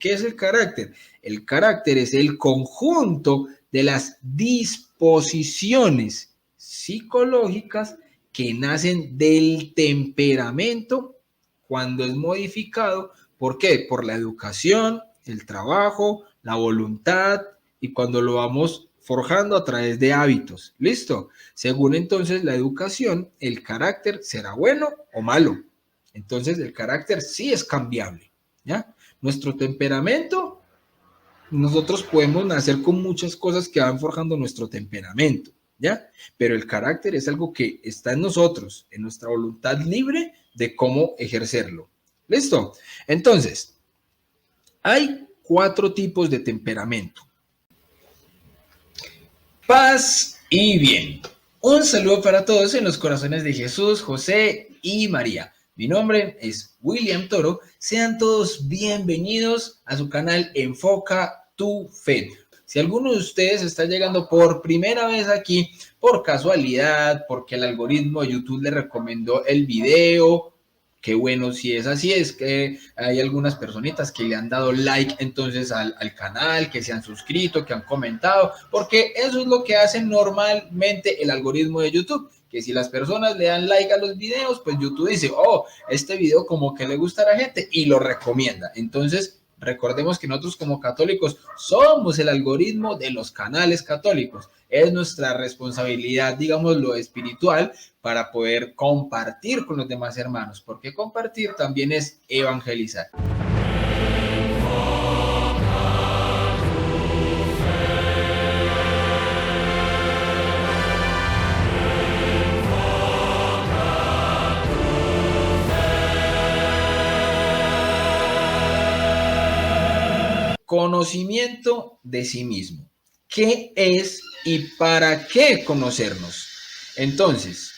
¿Qué es el carácter? El carácter es el conjunto de las disposiciones psicológicas que nacen del temperamento cuando es modificado. ¿Por qué? Por la educación, el trabajo, la voluntad y cuando lo vamos forjando a través de hábitos. ¿Listo? Según entonces la educación, el carácter será bueno o malo. Entonces el carácter sí es cambiable, ¿ya? Nuestro temperamento, nosotros podemos nacer con muchas cosas que van forjando nuestro temperamento, ¿ya? Pero el carácter es algo que está en nosotros, en nuestra voluntad libre de cómo ejercerlo. ¿Listo? Entonces, hay 4 tipos de temperamento. Paz y bien. Un saludo para todos en los corazones de Jesús, José y María. Mi nombre es William Toro. Sean todos bienvenidos a su canal Enfoca tu Fe. Si alguno de ustedes está llegando por primera vez aquí, por casualidad, porque el algoritmo de YouTube le recomendó el video, qué bueno si es así, es que hay algunas personitas que le han dado like entonces al canal, que se han suscrito, que han comentado, porque eso es lo que hace normalmente el algoritmo de YouTube, que si las personas le dan like a los videos, pues YouTube dice, oh, este video como que le gusta a la gente y lo recomienda. Entonces, recordemos que nosotros como católicos somos el algoritmo de los canales católicos. Es nuestra responsabilidad, digamos, lo espiritual, para poder compartir con los demás hermanos, porque compartir también es evangelizar. Conocimiento de sí mismo. ¿Qué es y para qué conocernos? Entonces,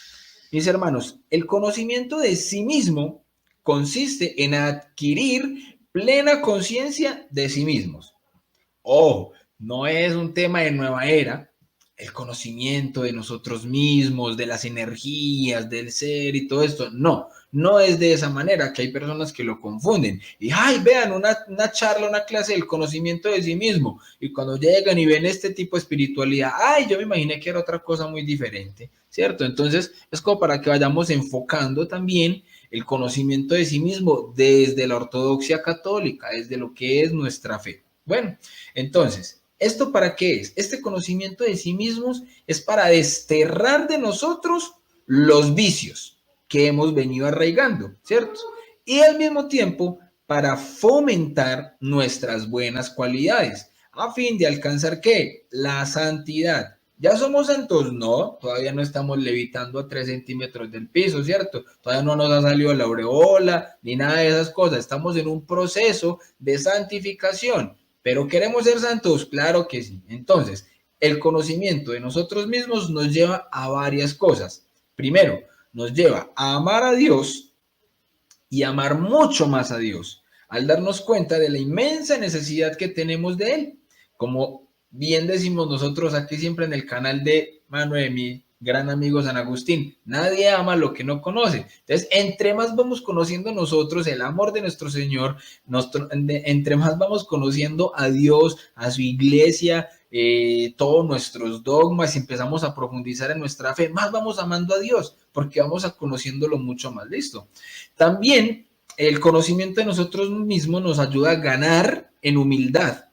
mis hermanos, el conocimiento de sí mismo consiste en adquirir plena conciencia de sí mismos. Ojo, no es un tema de nueva era, el conocimiento de nosotros mismos, de las energías, del ser y todo esto. No, no es de esa manera, que hay personas que lo confunden. Y, ay, vean, una charla, una clase del conocimiento de sí mismo. Y cuando llegan y ven este tipo de espiritualidad, ay, yo me imaginé que era otra cosa muy diferente, ¿cierto? Entonces, es como para que vayamos enfocando también el conocimiento de sí mismo desde la ortodoxia católica, desde lo que es nuestra fe. Bueno, entonces, ¿esto para qué es? Este conocimiento de sí mismos es para desterrar de nosotros los vicios que hemos venido arraigando, ¿cierto? Y al mismo tiempo para fomentar nuestras buenas cualidades, a fin de alcanzar ¿qué? La santidad. ¿Ya somos santos? No, todavía no estamos levitando a 3 centímetros del piso, ¿cierto? Todavía no nos ha salido la aureola ni nada de esas cosas. Estamos en un proceso de santificación. ¿Pero queremos ser santos? Claro que sí. Entonces, el conocimiento de nosotros mismos nos lleva a varias cosas. Primero, nos lleva a amar a Dios y amar mucho más a Dios, al darnos cuenta de la inmensa necesidad que tenemos de Él. Como bien decimos nosotros aquí siempre en el canal de mano de mi gran amigo San Agustín, nadie ama lo que no conoce. Entonces, entre más vamos conociendo nosotros el amor de nuestro Señor, entre más vamos conociendo a Dios, a su iglesia, todos nuestros dogmas y empezamos a profundizar en nuestra fe, más vamos amando a Dios, porque vamos a conociéndolo mucho más. Listo. También el conocimiento de nosotros mismos nos ayuda a ganar en humildad,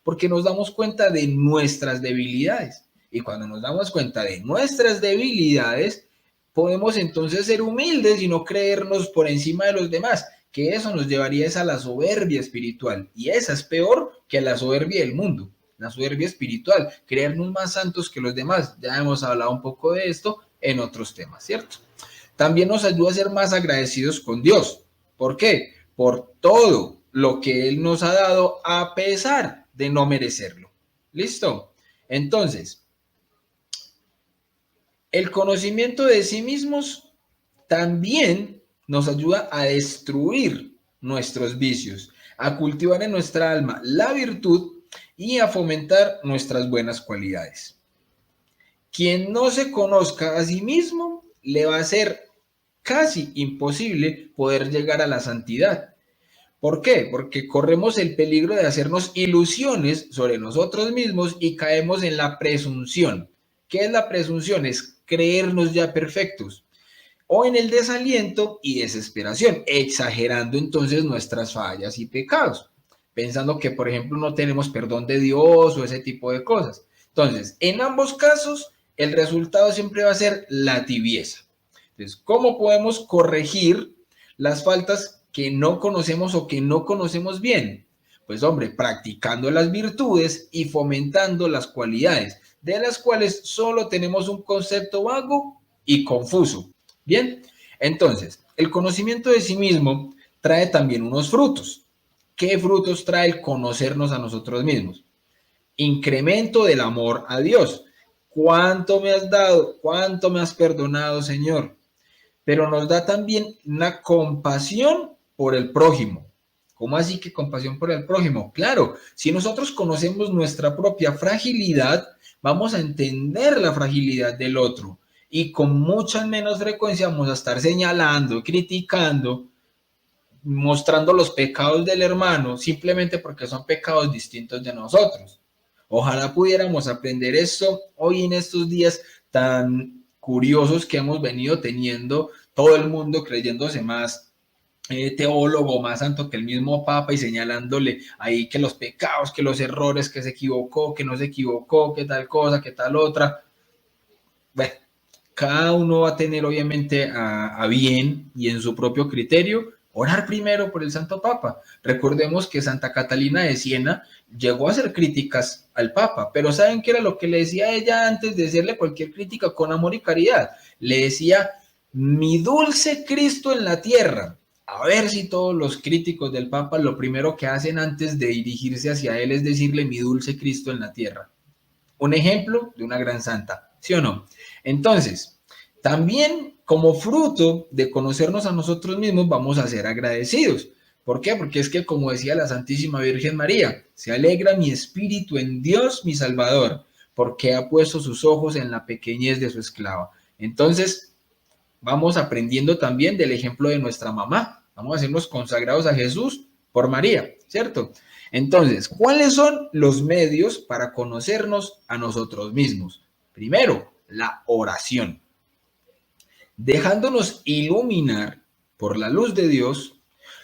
porque nos damos cuenta de nuestras debilidades. Y cuando nos damos cuenta de nuestras debilidades, podemos entonces ser humildes y no creernos por encima de los demás, que eso nos llevaría a la soberbia espiritual. Y esa es peor que la soberbia del mundo, la soberbia espiritual, creernos más santos que los demás. Ya hemos hablado un poco de esto en otros temas, ¿cierto? También nos ayuda a ser más agradecidos con Dios. ¿Por qué? Por todo lo que Él nos ha dado a pesar de no merecerlo. ¿Listo? Entonces, el conocimiento de sí mismos también nos ayuda a destruir nuestros vicios, a cultivar en nuestra alma la virtud y a fomentar nuestras buenas cualidades. Quien no se conozca a sí mismo le va a ser casi imposible poder llegar a la santidad, ¿Por qué? Porque corremos el peligro de hacernos ilusiones sobre nosotros mismos y caemos en la presunción. ¿Qué es la presunción? Es creernos ya perfectos. O en el desaliento y desesperación, exagerando entonces nuestras fallas y pecados, pensando que, por ejemplo, no tenemos perdón de Dios o ese tipo de cosas. Entonces, en ambos casos, el resultado siempre va a ser la tibieza. Entonces, ¿cómo podemos corregir las faltas que no conocemos o que no conocemos bien? Pues hombre, practicando las virtudes y fomentando las cualidades, de las cuales solo tenemos un concepto vago y confuso. Bien, entonces, el conocimiento de sí mismo trae también unos frutos. ¿Qué frutos trae el conocernos a nosotros mismos? Incremento del amor a Dios. ¿Cuánto me has dado? ¿Cuánto me has perdonado, Señor? Pero nos da también una compasión por el prójimo. ¿Cómo así que compasión por el prójimo? Claro, si nosotros conocemos nuestra propia fragilidad, vamos a entender la fragilidad del otro y con mucha menos frecuencia vamos a estar señalando, criticando, mostrando los pecados del hermano simplemente porque son pecados distintos de nosotros. Ojalá pudiéramos aprender esto hoy en estos días tan curiosos que hemos venido teniendo, todo el mundo creyéndose más teólogo, más santo que el mismo Papa y señalándole ahí que los pecados, que los errores, que se equivocó, que no se equivocó, que tal cosa, que tal otra. Bueno, cada uno va a tener obviamente a bien y en su propio criterio orar primero por el Santo Papa. Recordemos que Santa Catalina de Siena llegó a hacer críticas al Papa, pero ¿saben qué era lo que le decía a ella antes de hacerle cualquier crítica con amor y caridad? Le decía, mi dulce Cristo en la tierra. A ver si todos los críticos del Papa lo primero que hacen antes de dirigirse hacia él es decirle mi dulce Cristo en la tierra. Un ejemplo de una gran santa, ¿sí o no? Entonces, también como fruto de conocernos a nosotros mismos vamos a ser agradecidos. ¿Por qué? Porque es que como decía la Santísima Virgen María, se alegra mi espíritu en Dios mi Salvador, porque ha puesto sus ojos en la pequeñez de su esclava. Entonces, vamos aprendiendo también del ejemplo de nuestra mamá. Vamos a hacernos consagrados a Jesús por María, ¿cierto? Entonces, ¿cuáles son los medios para conocernos a nosotros mismos? Primero, la oración. Dejándonos iluminar por la luz de Dios,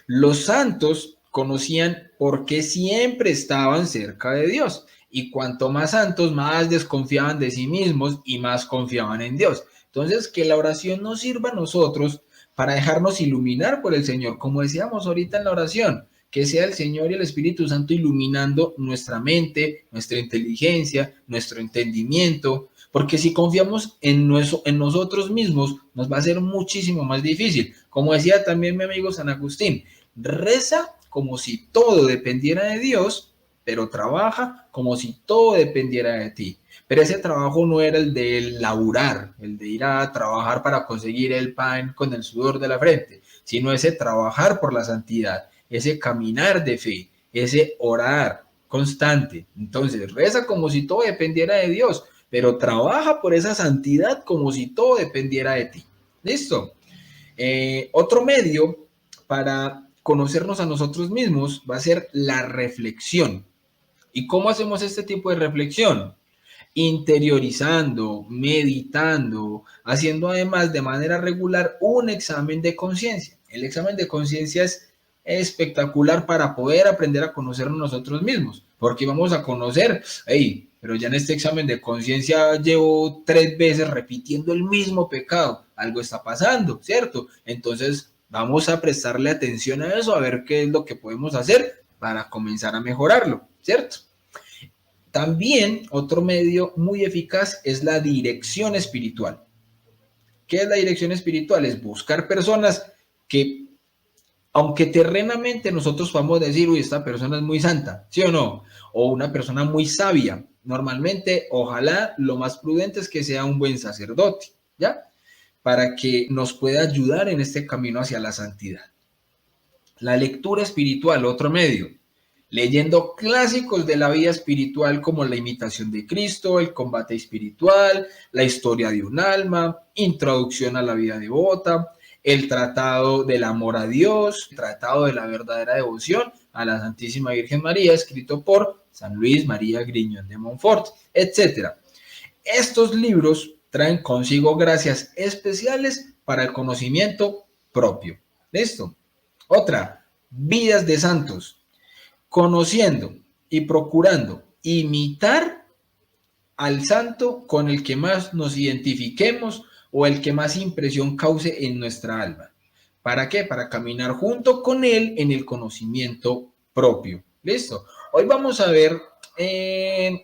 los santos conocían por qué siempre estaban cerca de Dios. Y cuanto más santos, más desconfiaban de sí mismos y más confiaban en Dios. Entonces, que la oración nos sirva a nosotros para dejarnos iluminar por el Señor, como decíamos ahorita en la oración, que sea el Señor y el Espíritu Santo iluminando nuestra mente, nuestra inteligencia, nuestro entendimiento, porque si confiamos en nosotros mismos, nos va a ser muchísimo más difícil. Como decía también mi amigo San Agustín, reza como si todo dependiera de Dios, pero trabaja como si todo dependiera de ti. Pero ese trabajo no era el de laburar, el de ir a trabajar para conseguir el pan con el sudor de la frente, sino ese trabajar por la santidad, ese caminar de fe, ese orar constante. Entonces, reza como si todo dependiera de Dios, pero trabaja por esa santidad como si todo dependiera de ti. ¿Listo? Otro medio para conocernos a nosotros mismos va a ser la reflexión. ¿Y cómo hacemos este tipo de reflexión? Interiorizando, meditando, haciendo además de manera regular un examen de conciencia. El examen de conciencia es espectacular para poder aprender a conocernos nosotros mismos, porque vamos a conocer, hey, pero ya en este examen de conciencia llevo 3 veces repitiendo el mismo pecado, algo está pasando, ¿cierto? Entonces vamos a prestarle atención a eso, a ver qué es lo que podemos hacer para comenzar a mejorarlo, ¿cierto? También otro medio muy eficaz es la dirección espiritual. ¿Qué es la dirección espiritual? Es buscar personas que, aunque terrenamente nosotros podamos decir, uy, esta persona es muy santa, ¿sí o no? O una persona muy sabia. Normalmente, ojalá, lo más prudente es que sea un buen sacerdote, ¿ya? Para que nos pueda ayudar en este camino hacia la santidad. La lectura espiritual, otro medio. Leyendo clásicos de la vida espiritual como La imitación de Cristo, El combate espiritual, La historia de un alma, Introducción a la vida devota, el Tratado del Amor a Dios, el Tratado de la Verdadera Devoción a la Santísima Virgen María, escrito por San Luis María Griñón de Montfort, etc. Estos libros traen consigo gracias especiales para el conocimiento propio. ¿Listo? Otra, vidas de santos, conociendo y procurando imitar al santo con el que más nos identifiquemos o el que más impresión cause en nuestra alma. ¿Para qué? Para caminar junto con él en el conocimiento propio. ¿Listo? Hoy vamos a ver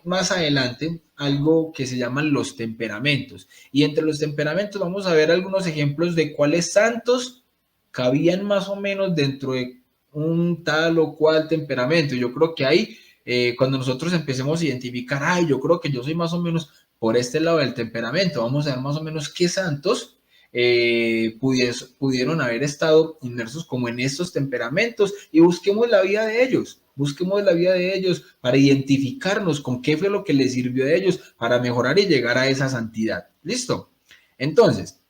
más adelante algo que se llaman los temperamentos. Y entre los temperamentos vamos a ver algunos ejemplos de cuáles santos cabían más o menos dentro de un tal o cual temperamento. Yo creo que ahí, cuando nosotros empecemos a identificar, ay, yo creo que yo soy más o menos por este lado del temperamento, vamos a ver más o menos qué santos pudieron haber estado inmersos como en estos temperamentos y busquemos la vida de ellos. Busquemos la vida de ellos para identificarnos con qué fue lo que les sirvió a ellos para mejorar y llegar a esa santidad. ¿Listo? Entonces,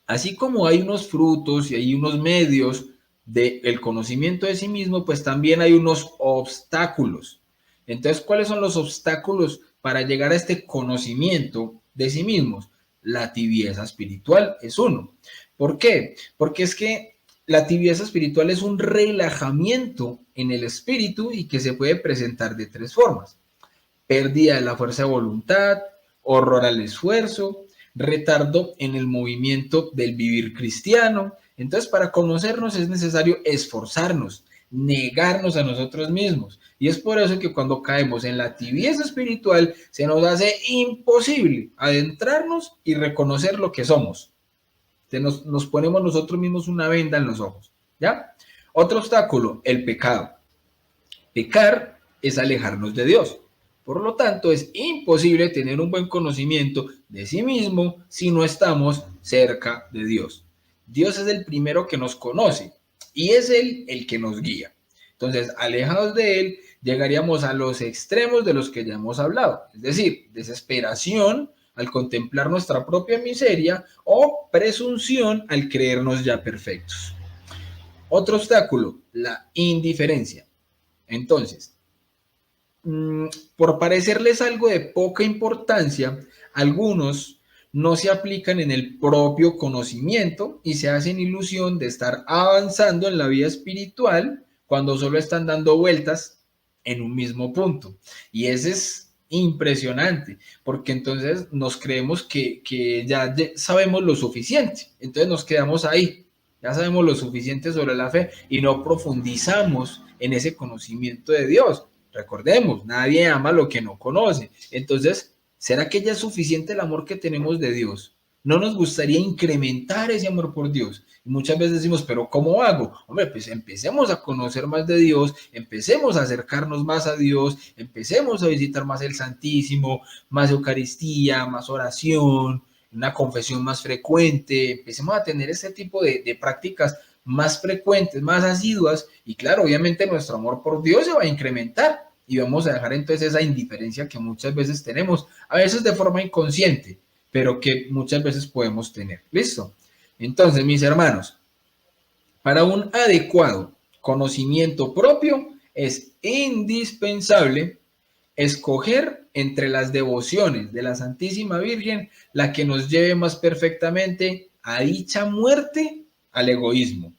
así como hay unos frutos y hay unos medios del conocimiento de sí mismo, pues también hay unos obstáculos. Entonces, ¿cuáles son los obstáculos para llegar a este conocimiento de sí mismos? La tibieza espiritual es uno. ¿Por qué? Porque es que la tibieza espiritual es un relajamiento en el espíritu y que se puede presentar de tres formas: pérdida de la fuerza de voluntad, horror al esfuerzo, retardo en el movimiento del vivir cristiano. Entonces, para conocernos es necesario esforzarnos, negarnos a nosotros mismos. Y es por eso que cuando caemos en la tibieza espiritual, se nos hace imposible adentrarnos y reconocer lo que somos. Nos ponemos nosotros mismos una venda en los ojos, ¿ya? Otro obstáculo, el pecado. Pecar es alejarnos de Dios. Por lo tanto, es imposible tener un buen conocimiento de sí mismo si no estamos cerca de Dios. Dios es el primero que nos conoce y es Él el que nos guía. Entonces, alejados de Él, llegaríamos a los extremos de los que ya hemos hablado, es decir, desesperación al contemplar nuestra propia miseria o presunción al creernos ya perfectos. Otro obstáculo, la indiferencia. Entonces, por parecerles algo de poca importancia, algunos no se aplican en el propio conocimiento y se hacen ilusión de estar avanzando en la vida espiritual cuando solo están dando vueltas en un mismo punto. Y ese es impresionante, porque entonces nos creemos que ya sabemos lo suficiente, entonces nos quedamos ahí, ya sabemos lo suficiente sobre la fe y no profundizamos en ese conocimiento de Dios. Recordemos, nadie ama lo que no conoce. Entonces, ¿será que ya es suficiente el amor que tenemos de Dios? ¿No nos gustaría incrementar ese amor por Dios? Y muchas veces decimos, ¿pero cómo hago? Hombre, pues empecemos a conocer más de Dios, empecemos a acercarnos más a Dios, empecemos a visitar más el Santísimo, más Eucaristía, más oración, una confesión más frecuente, empecemos a tener este tipo de prácticas más frecuentes, más asiduas, y claro, obviamente nuestro amor por Dios se va a incrementar y vamos a dejar entonces esa indiferencia que muchas veces tenemos, a veces de forma inconsciente, pero que muchas veces podemos tener. ¿Listo? Entonces, mis hermanos, para un adecuado conocimiento propio es indispensable escoger entre las devociones de la Santísima Virgen la que nos lleve más perfectamente a dicha muerte al egoísmo,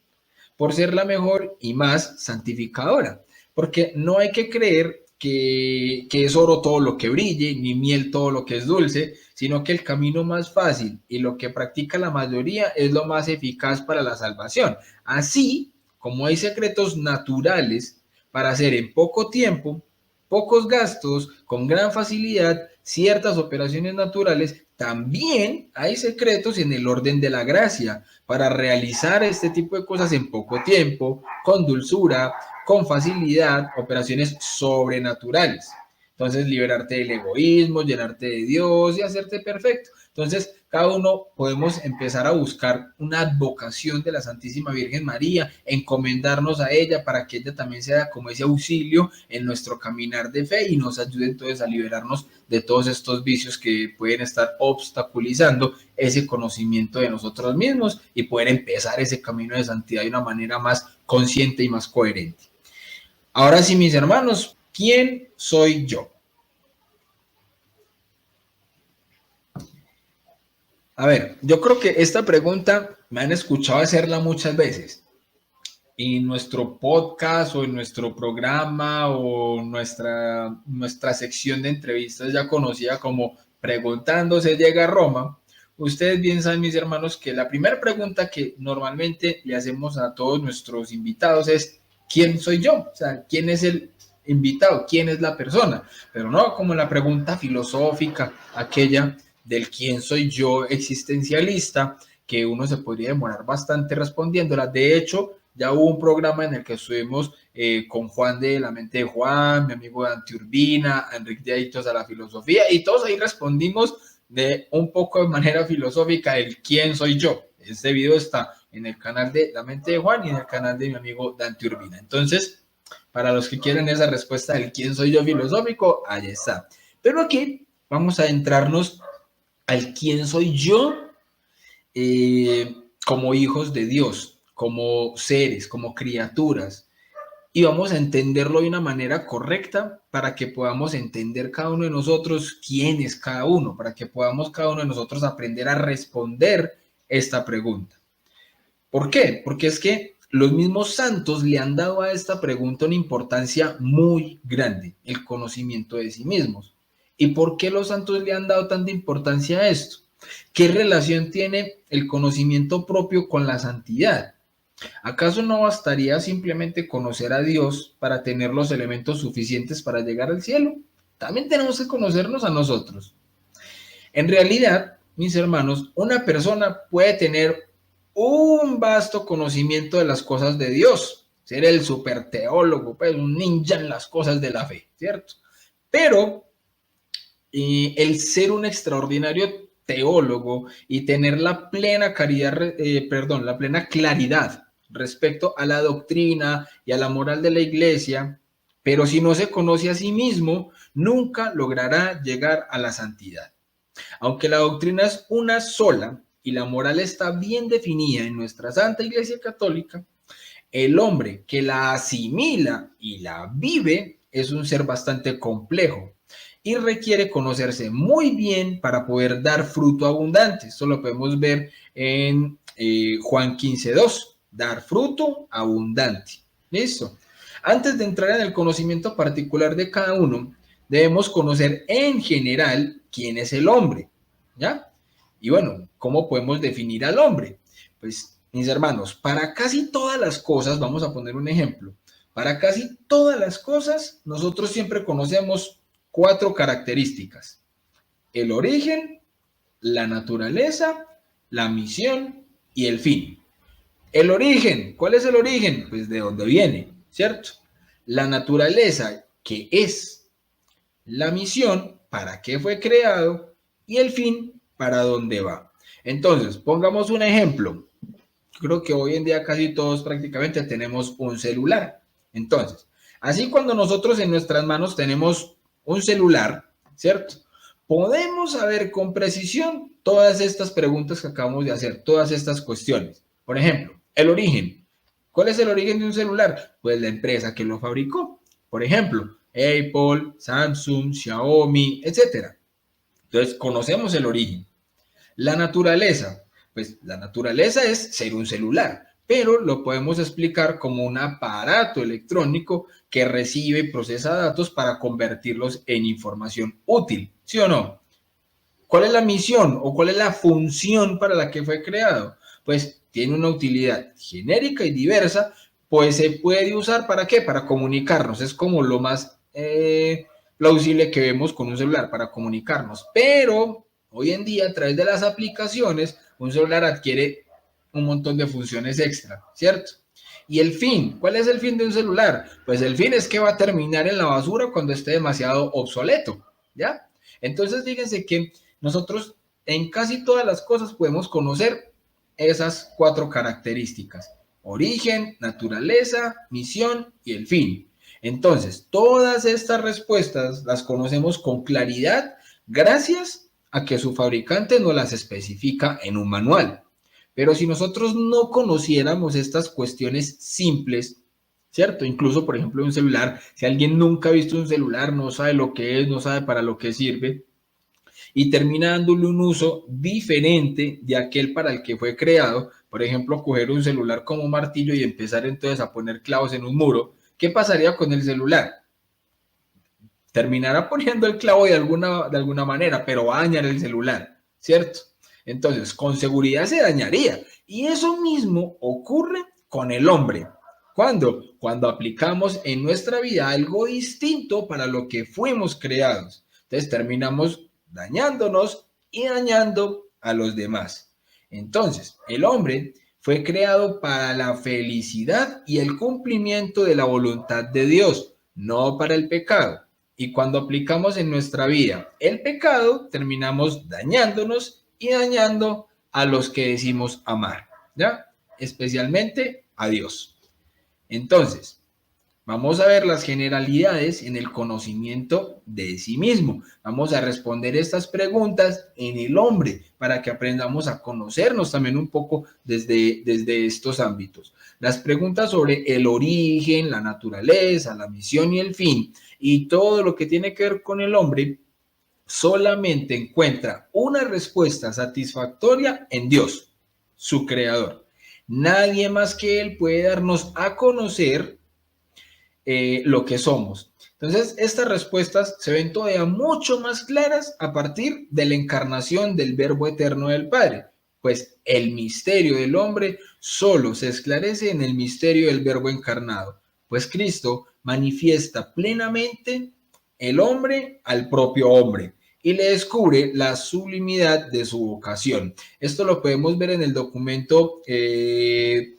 por ser la mejor y más santificadora, porque no hay que creer que es oro todo lo que brille, ni miel todo lo que es dulce, sino que el camino más fácil y lo que practica la mayoría es lo más eficaz para la salvación. Así como hay secretos naturales para hacer en poco tiempo, pocos gastos, con gran facilidad, ciertas operaciones naturales, también hay secretos en el orden de la gracia para realizar este tipo de cosas en poco tiempo, con dulzura, con facilidad, operaciones sobrenaturales. Entonces, liberarte del egoísmo, llenarte de Dios y hacerte perfecto. Entonces, cada uno podemos empezar a buscar una advocación de la Santísima Virgen María, encomendarnos a ella para que ella también sea como ese auxilio en nuestro caminar de fe y nos ayude entonces a liberarnos de todos estos vicios que pueden estar obstaculizando ese conocimiento de nosotros mismos y poder empezar ese camino de santidad de una manera más consciente y más coherente. Ahora sí, mis hermanos, ¿quién soy yo? A ver, yo creo que esta pregunta me han escuchado hacerla muchas veces. Y nuestro podcast o en nuestro programa o nuestra sección de entrevistas ya conocida como Preguntando se llega a Roma, ustedes bien saben, mis hermanos, que la primera pregunta que normalmente le hacemos a todos nuestros invitados es ¿quién soy yo? O sea, ¿quién es el invitado? ¿Quién es la persona? Pero no como la pregunta filosófica, aquella del quién soy yo existencialista, que uno se podría demorar bastante respondiéndola. De hecho, ya hubo un programa en el que estuvimos con Juan de la Mente de Juan, mi amigo Dante Urbina, Enrique de Adictos a la Filosofía, y todos ahí respondimos de un poco de manera filosófica el quién soy yo. Este video está en el canal de La Mente de Juan y en el canal de mi amigo Dante Urbina. Entonces, para los que quieren esa respuesta del quién soy yo filosófico, ahí está. Pero aquí vamos a adentrarnos al quién soy yo como hijos de Dios, como seres, como criaturas. Y vamos a entenderlo de una manera correcta para que podamos entender cada uno de nosotros quién es cada uno, para que podamos cada uno de nosotros aprender a responder esta pregunta. ¿Por qué? Porque es que los mismos santos le han dado a esta pregunta una importancia muy grande, el conocimiento de sí mismos. ¿Y por qué los santos le han dado tanta importancia a esto? ¿Qué relación tiene el conocimiento propio con la santidad? ¿Acaso no bastaría simplemente conocer a Dios para tener los elementos suficientes para llegar al cielo? También tenemos que conocernos a nosotros. En realidad, mis hermanos, una persona puede tener un vasto conocimiento de las cosas de Dios, ser el super teólogo, pues un ninja en las cosas de la fe, ¿cierto? Pero el ser un extraordinario teólogo y tener la plena la plena claridad respecto a la doctrina y a la moral de la iglesia, pero si no se conoce a sí mismo, nunca logrará llegar a la santidad. Aunque la doctrina es una sola y la moral está bien definida en nuestra Santa Iglesia Católica, el hombre que la asimila y la vive es un ser bastante complejo y requiere conocerse muy bien para poder dar fruto abundante. Esto lo podemos ver en Juan 15:2, dar fruto abundante. ¿Listo? Antes de entrar en el conocimiento particular de cada uno, debemos conocer en general quién es el hombre, ¿ya? Y bueno, ¿cómo podemos definir al hombre? Pues, mis hermanos, para casi todas las cosas, vamos a poner un ejemplo, para casi todas las cosas, nosotros siempre conocemos 4 características: el origen, la naturaleza, la misión y el fin. El origen, ¿cuál es el origen? Pues de dónde viene, ¿cierto? La naturaleza, ¿qué es? La misión, ¿para qué fue creado? Y el fin, ¿para dónde va? Entonces, pongamos un ejemplo. Creo que hoy en día casi todos prácticamente tenemos un celular. Entonces, así cuando nosotros en nuestras manos tenemos un celular, ¿cierto? Podemos saber con precisión todas estas preguntas que acabamos de hacer, todas estas cuestiones. Por ejemplo, el origen. ¿Cuál es el origen de un celular? Pues la empresa que lo fabricó. Por ejemplo, Apple, Samsung, Xiaomi, etcétera. Entonces, conocemos el origen. La naturaleza. Pues la naturaleza es ser un celular, pero lo podemos explicar como un aparato electrónico que recibe y procesa datos para convertirlos en información útil, ¿sí o no? ¿Cuál es la misión o cuál es la función para la que fue creado? Pues tiene una utilidad genérica y diversa, pues se puede usar ¿para qué? Para comunicarnos, es como lo más plausible que vemos con un celular, para comunicarnos, pero hoy en día a través de las aplicaciones, un celular adquiere un montón de funciones extra, ¿cierto? Y el fin, ¿cuál es el fin de un celular? Pues el fin es que va a terminar en la basura cuando esté demasiado obsoleto, ¿ya? Entonces fíjense que nosotros en casi todas las cosas podemos conocer esas 4 características: origen, naturaleza, misión y el fin. Entonces, todas estas respuestas las conocemos con claridad gracias a que su fabricante nos las especifica en un manual. Pero si nosotros no conociéramos estas cuestiones simples, ¿cierto? Incluso, por ejemplo, un celular, si alguien nunca ha visto un celular, no sabe lo que es, no sabe para lo que sirve, y termina dándole un uso diferente de aquel para el que fue creado, por ejemplo, coger un celular como martillo y empezar entonces a poner clavos en un muro, ¿qué pasaría con el celular? Terminará poniendo el clavo de alguna manera, pero va a dañar el celular, ¿cierto? Entonces, con seguridad se dañaría. Y eso mismo ocurre con el hombre. ¿Cuándo? Cuando aplicamos en nuestra vida algo distinto para lo que fuimos creados. Entonces terminamos dañándonos y dañando a los demás. Entonces, el hombre fue creado para la felicidad y el cumplimiento de la voluntad de Dios, no para el pecado. Y cuando aplicamos en nuestra vida el pecado, terminamos dañándonos y dañando a los que decimos amar, ¿ya? Especialmente a Dios. Entonces, vamos a ver las generalidades en el conocimiento de sí mismo. Vamos a responder estas preguntas en el hombre para que aprendamos a conocernos también un poco desde estos ámbitos. Las preguntas sobre el origen, la naturaleza, la misión y el fin, y todo lo que tiene que ver con el hombre, solamente encuentra una respuesta satisfactoria en Dios, su creador. Nadie más que Él puede darnos a conocer lo que somos. Entonces, estas respuestas se ven todavía mucho más claras a partir de la encarnación del Verbo eterno del Padre, pues el misterio del hombre solo se esclarece en el misterio del Verbo encarnado, pues Cristo manifiesta plenamente el hombre al propio hombre y le descubre la sublimidad de su vocación. Esto lo podemos ver en el documento en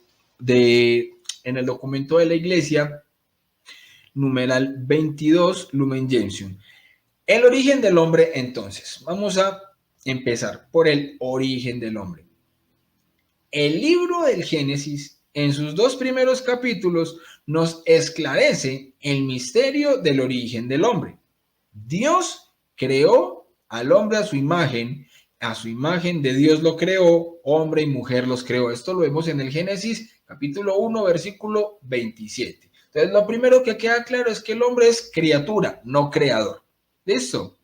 el documento de la Iglesia, numeral 22, Lumen Gentium. El origen del hombre, entonces. Vamos a empezar por el origen del hombre. El libro del Génesis, en sus 2 primeros capítulos, nos esclarece el misterio del origen del hombre. Dios creó al hombre a su imagen de Dios lo creó, hombre y mujer los creó. Esto lo vemos en el Génesis, capítulo 1, versículo 27. Entonces, lo primero que queda claro es que el hombre es criatura, no creador. ¿Listo?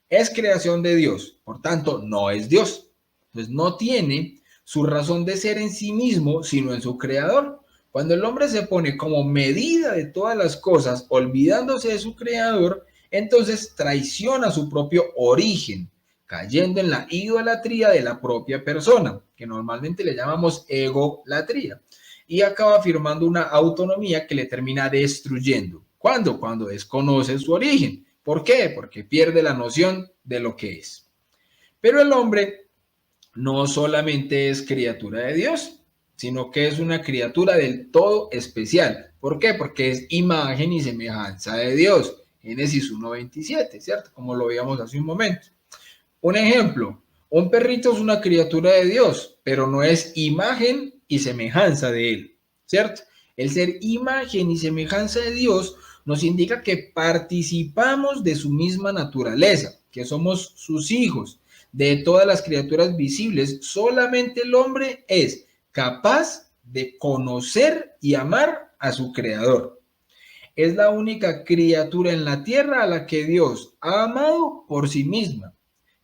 Es creación de Dios, por tanto, no es Dios. Entonces, no tiene su razón de ser en sí mismo, sino en su creador. Cuando el hombre se pone como medida de todas las cosas, olvidándose de su creador, entonces traiciona su propio origen, cayendo en la idolatría de la propia persona, que normalmente le llamamos egolatría, y acaba firmando una autonomía que le termina destruyendo. ¿Cuándo? Cuando desconoce su origen. ¿Por qué? Porque pierde la noción de lo que es. Pero el hombre no solamente es criatura de Dios, sino que es una criatura del todo especial. ¿Por qué? Porque es imagen y semejanza de Dios. Génesis 1:27, ¿cierto? Como lo veíamos hace un momento. Un ejemplo, un perrito es una criatura de Dios, pero no es imagen y semejanza de Él, ¿cierto? El ser imagen y semejanza de Dios nos indica que participamos de su misma naturaleza, que somos sus hijos. De todas las criaturas visibles, solamente el hombre es capaz de conocer y amar a su creador. Es la única criatura en la tierra a la que Dios ha amado por sí misma.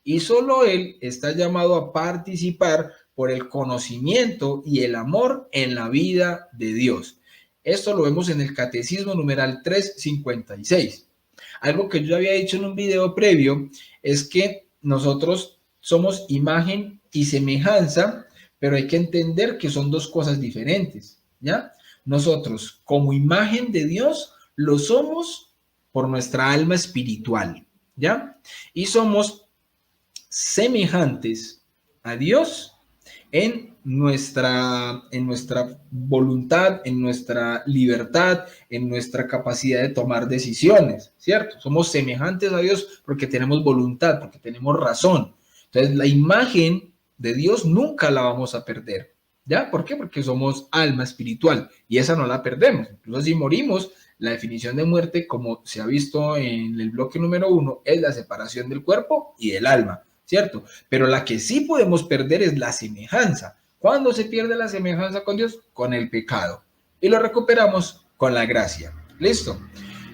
Y solo Él está llamado a participar por el conocimiento y el amor en la vida de Dios. Esto lo vemos en el Catecismo numeral 356. Algo que yo había dicho en un video previo es que nosotros somos imagen y semejanza, pero hay que entender que son 2 cosas diferentes, ¿ya? Nosotros, como imagen de Dios, lo somos por nuestra alma espiritual, ¿ya? Y somos semejantes a Dios en nuestra voluntad, en nuestra libertad, en nuestra capacidad de tomar decisiones, ¿cierto? Somos semejantes a Dios porque tenemos voluntad, porque tenemos razón. Entonces, la imagen de Dios nunca la vamos a perder. ¿Ya? ¿Por qué? Porque somos alma espiritual y esa no la perdemos. Incluso si morimos, la definición de muerte, como se ha visto en el bloque número 1, es la separación del cuerpo y del alma, ¿cierto? Pero la que sí podemos perder es la semejanza. ¿Cuándo se pierde la semejanza con Dios? Con el pecado. Y lo recuperamos con la gracia. ¿Listo?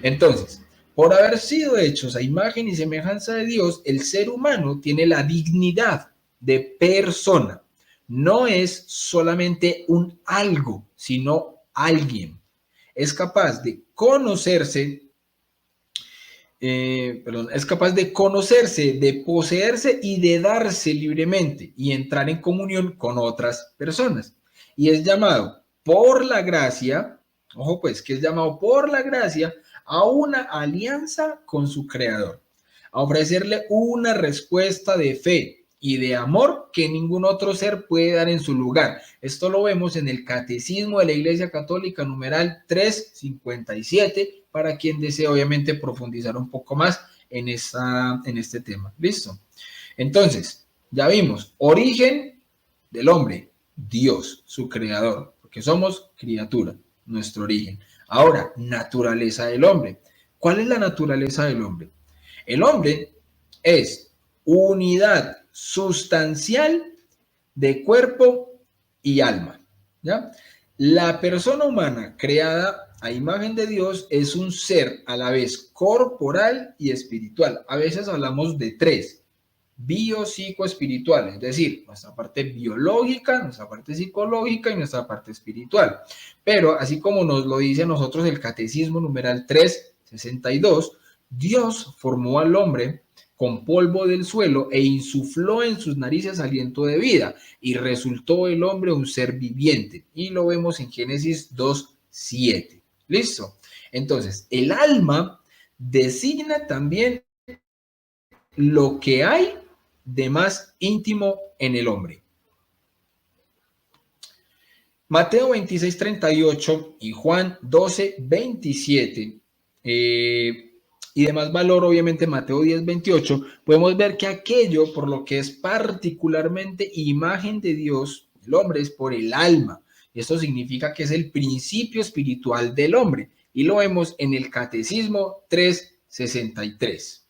Entonces, por haber sido hechos a imagen y semejanza de Dios, el ser humano tiene la dignidad de persona. No es solamente un algo, sino alguien. Es capaz de conocerse, es capaz de conocerse, de poseerse y de darse libremente y entrar en comunión con otras personas. Y es llamado por la gracia, ojo pues, que es llamado por la gracia a una alianza con su creador, a ofrecerle una respuesta de fe y de amor que ningún otro ser puede dar en su lugar. Esto lo vemos en el Catecismo de la Iglesia Católica, numeral 357, para quien desee obviamente profundizar un poco más en este tema. ¿Listo? Entonces, ya vimos, origen del hombre, Dios, su creador, porque somos criatura, nuestro origen. Ahora, naturaleza del hombre. ¿Cuál es la naturaleza del hombre? El hombre es unidad sustancial de cuerpo y alma, ¿ya? La persona humana creada a imagen de Dios es un ser a la vez corporal y espiritual. A veces hablamos de tres, biopsicoespiritual, es decir, nuestra parte biológica, nuestra parte psicológica y nuestra parte espiritual. Pero así como nos lo dice a nosotros el Catecismo numeral 362, Dios formó al hombre con polvo del suelo e insufló en sus narices aliento de vida y resultó el hombre un ser viviente. Y lo vemos en Génesis 2:7. ¿Listo? Entonces, el alma designa también lo que hay de más íntimo en el hombre. Mateo 26:38 y Juan 12:27 y de más valor, obviamente, Mateo 10:28, podemos ver que aquello por lo que es particularmente imagen de Dios, el hombre, es por el alma. Esto significa que es el principio espiritual del hombre. Y lo vemos en el Catecismo 363.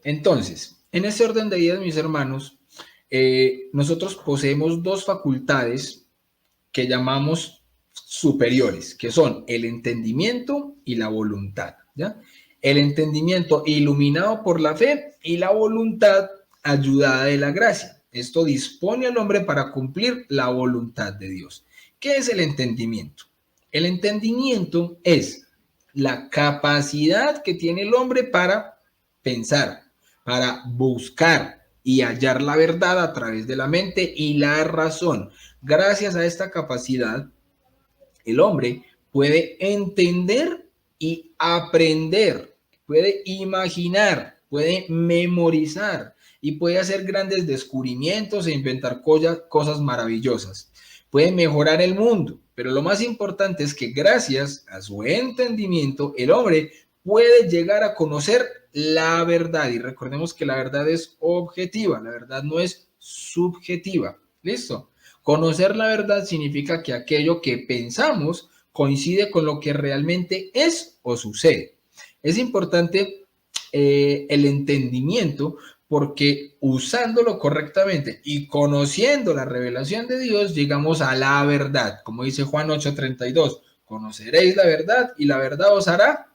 Entonces, en este orden de ideas, mis hermanos, nosotros poseemos dos facultades que llamamos superiores, que son el entendimiento y la voluntad, ¿ya? El entendimiento iluminado por la fe y la voluntad ayudada de la gracia. Esto dispone al hombre para cumplir la voluntad de Dios. ¿Qué es el entendimiento? El entendimiento es la capacidad que tiene el hombre para pensar, para buscar y hallar la verdad a través de la mente y la razón. Gracias a esta capacidad, el hombre puede entender y aprender, puede imaginar, puede memorizar y puede hacer grandes descubrimientos e inventar cosas maravillosas. Puede mejorar el mundo, pero lo más importante es que gracias a su entendimiento, el hombre puede llegar a conocer la verdad. Y recordemos que la verdad es objetiva, la verdad no es subjetiva. ¿Listo? Conocer la verdad significa que aquello que pensamos coincide con lo que realmente es o sucede. Es importante el entendimiento porque usándolo correctamente y conociendo la revelación de Dios llegamos a la verdad. Como dice Juan 8:32, conoceréis la verdad y la verdad os hará.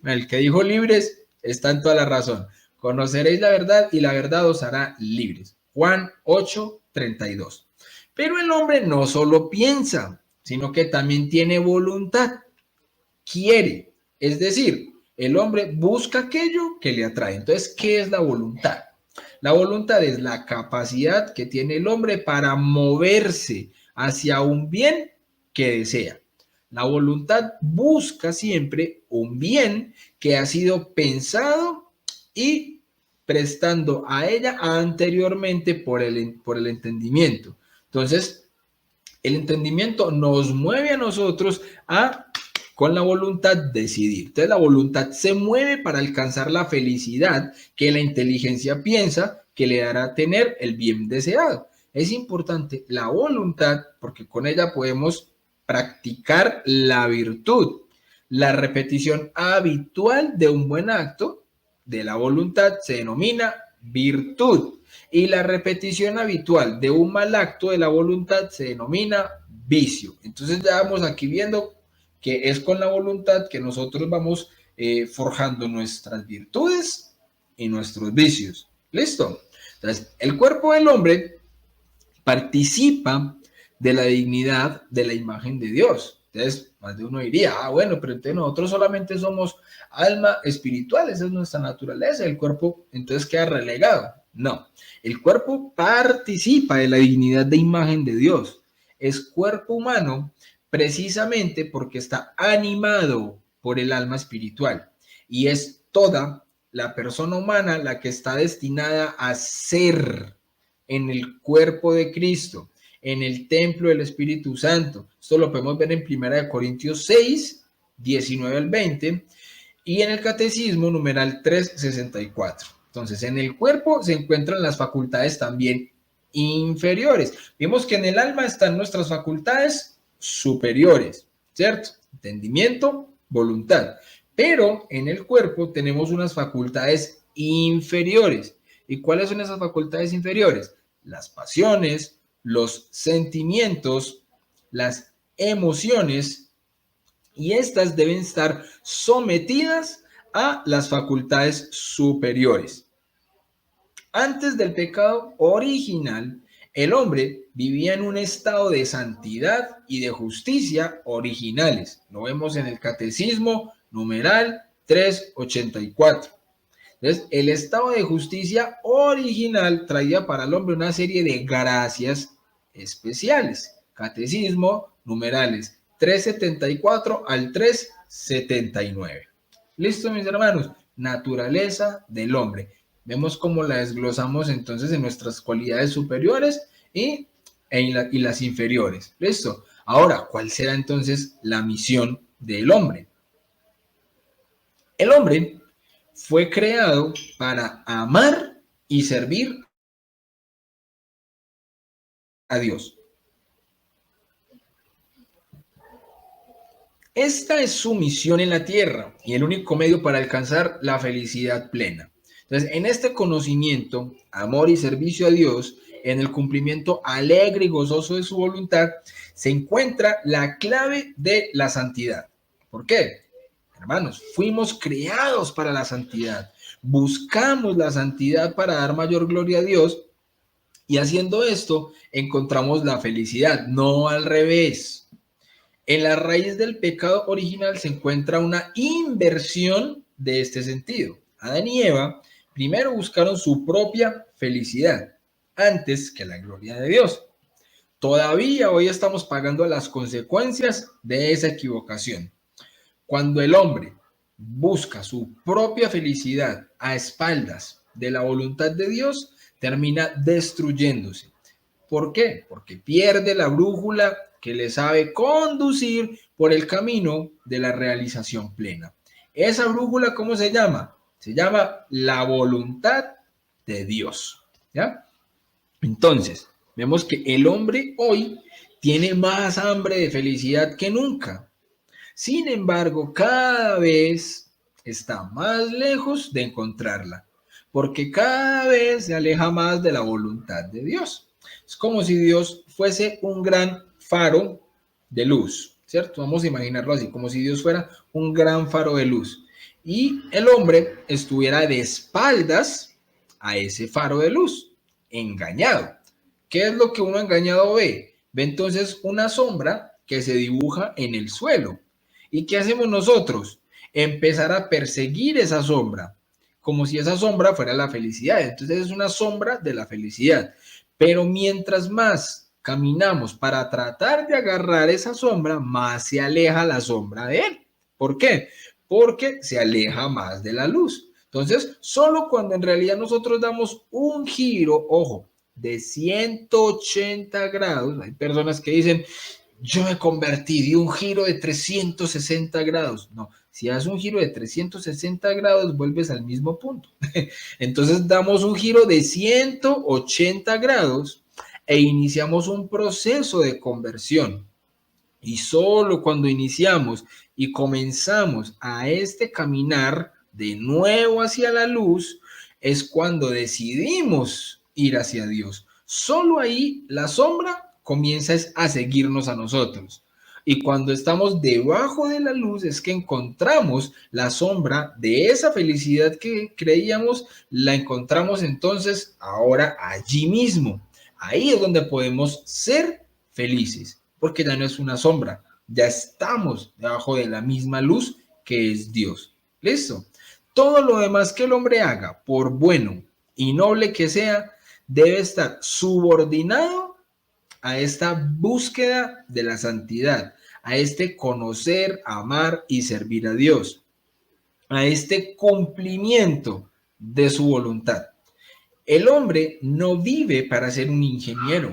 El que dijo libres está en toda la razón. Conoceréis la verdad y la verdad os hará libres. Juan 8:32. Pero el hombre no solo piensa, sino que también tiene voluntad. Quiere. Es decir, el hombre busca aquello que le atrae. Entonces, ¿qué es la voluntad? La voluntad es la capacidad que tiene el hombre para moverse hacia un bien que desea. La voluntad busca siempre un bien que ha sido pensado y prestando a ella anteriormente por el entendimiento. Entonces, el entendimiento nos mueve a nosotros a con la voluntad decidir. Entonces la voluntad se mueve para alcanzar la felicidad que la inteligencia piensa que le dará a tener el bien deseado. Es importante la voluntad porque con ella podemos practicar la virtud. La repetición habitual de un buen acto de la voluntad se denomina virtud y la repetición habitual de un mal acto de la voluntad se denomina vicio. Entonces ya vamos aquí viendo que es con la voluntad que nosotros vamos forjando nuestras virtudes y nuestros vicios. ¿Listo? Entonces, el cuerpo del hombre participa de la dignidad de la imagen de Dios. Entonces, más de uno diría, bueno, pero entonces nosotros solamente somos alma espiritual, esa es nuestra naturaleza, el cuerpo entonces queda relegado. No, el cuerpo participa de la dignidad de imagen de Dios. Es cuerpo humano precisamente porque está animado por el alma espiritual y es toda la persona humana la que está destinada a ser en el cuerpo de Cristo, en el templo del Espíritu Santo. Esto lo podemos ver en 1 Corintios 6, 19 al 20 y en el Catecismo numeral 364. Entonces, en el cuerpo se encuentran las facultades también inferiores. Vimos que en el alma están nuestras facultades superiores, ¿cierto? Entendimiento, voluntad. Pero en el cuerpo tenemos unas facultades inferiores. ¿Y cuáles son esas facultades inferiores? Las pasiones, los sentimientos, las emociones, y estas deben estar sometidas a las facultades superiores. Antes del pecado original, el hombre vivía en un estado de santidad y de justicia originales. Lo vemos en el Catecismo numeral 384. Entonces, el estado de justicia original traía para el hombre una serie de gracias especiales. Catecismo numerales 374 al 379. ¿Listo, mis hermanos? Naturaleza del hombre. Vemos cómo la desglosamos entonces en nuestras cualidades superiores y las inferiores. ¿Listo? Ahora, ¿cuál será entonces la misión del hombre? El hombre fue creado para amar y servir a Dios. Esta es su misión en la tierra y el único medio para alcanzar la felicidad plena. Entonces, en este conocimiento, amor y servicio a Dios, en el cumplimiento alegre y gozoso de su voluntad, se encuentra la clave de la santidad. ¿Por qué? Hermanos, fuimos creados para la santidad. Buscamos la santidad para dar mayor gloria a Dios y haciendo esto encontramos la felicidad, no al revés. En la raíz del pecado original se encuentra una inversión de este sentido. Adán y Eva primero buscaron su propia felicidad antes que la gloria de Dios. Todavía hoy estamos pagando las consecuencias de esa equivocación. Cuando el hombre busca su propia felicidad a espaldas de la voluntad de Dios, termina destruyéndose. ¿Por qué? Porque pierde la brújula que le sabe conducir por el camino de la realización plena. Esa brújula, ¿cómo se llama? Se llama la voluntad de Dios. ¿Ya? Entonces, vemos que el hombre hoy tiene más hambre de felicidad que nunca. Sin embargo, cada vez está más lejos de encontrarla, porque cada vez se aleja más de la voluntad de Dios. Es como si Dios fuese un gran faro de luz, ¿cierto? Vamos a imaginarlo así, como si Dios fuera un gran faro de luz y el hombre estuviera de espaldas a ese faro de luz, engañado. ¿Qué es lo que uno engañado ve? Ve entonces una sombra que se dibuja en el suelo. ¿Y qué hacemos nosotros? Empezar a perseguir esa sombra, como si esa sombra fuera la felicidad. Entonces es una sombra de la felicidad. Pero mientras más caminamos para tratar de agarrar esa sombra, más se aleja la sombra de él. ¿Por qué? Porque se aleja más de la luz. Entonces, solo cuando en realidad nosotros damos un giro, ojo, de 180 grados, hay personas que dicen, yo me convertí, di un giro de 360 grados. No, si haces un giro de 360 grados, vuelves al mismo punto. Entonces damos un giro de 180 grados e iniciamos un proceso de conversión. Y solo cuando iniciamos y comenzamos a este caminar de nuevo hacia la luz, es cuando decidimos ir hacia Dios. Solo ahí la sombra comienza a seguirnos a nosotros. Y cuando estamos debajo de la luz es que encontramos la sombra de esa felicidad que creíamos, la encontramos entonces ahora allí mismo. Ahí es donde podemos ser felices, porque ya no es una sombra, ya estamos debajo de la misma luz que es Dios. ¿Listo? Todo lo demás que el hombre haga, por bueno y noble que sea, debe estar subordinado a esta búsqueda de la santidad, a este conocer, amar y servir a Dios, a este cumplimiento de su voluntad. El hombre no vive para ser un ingeniero,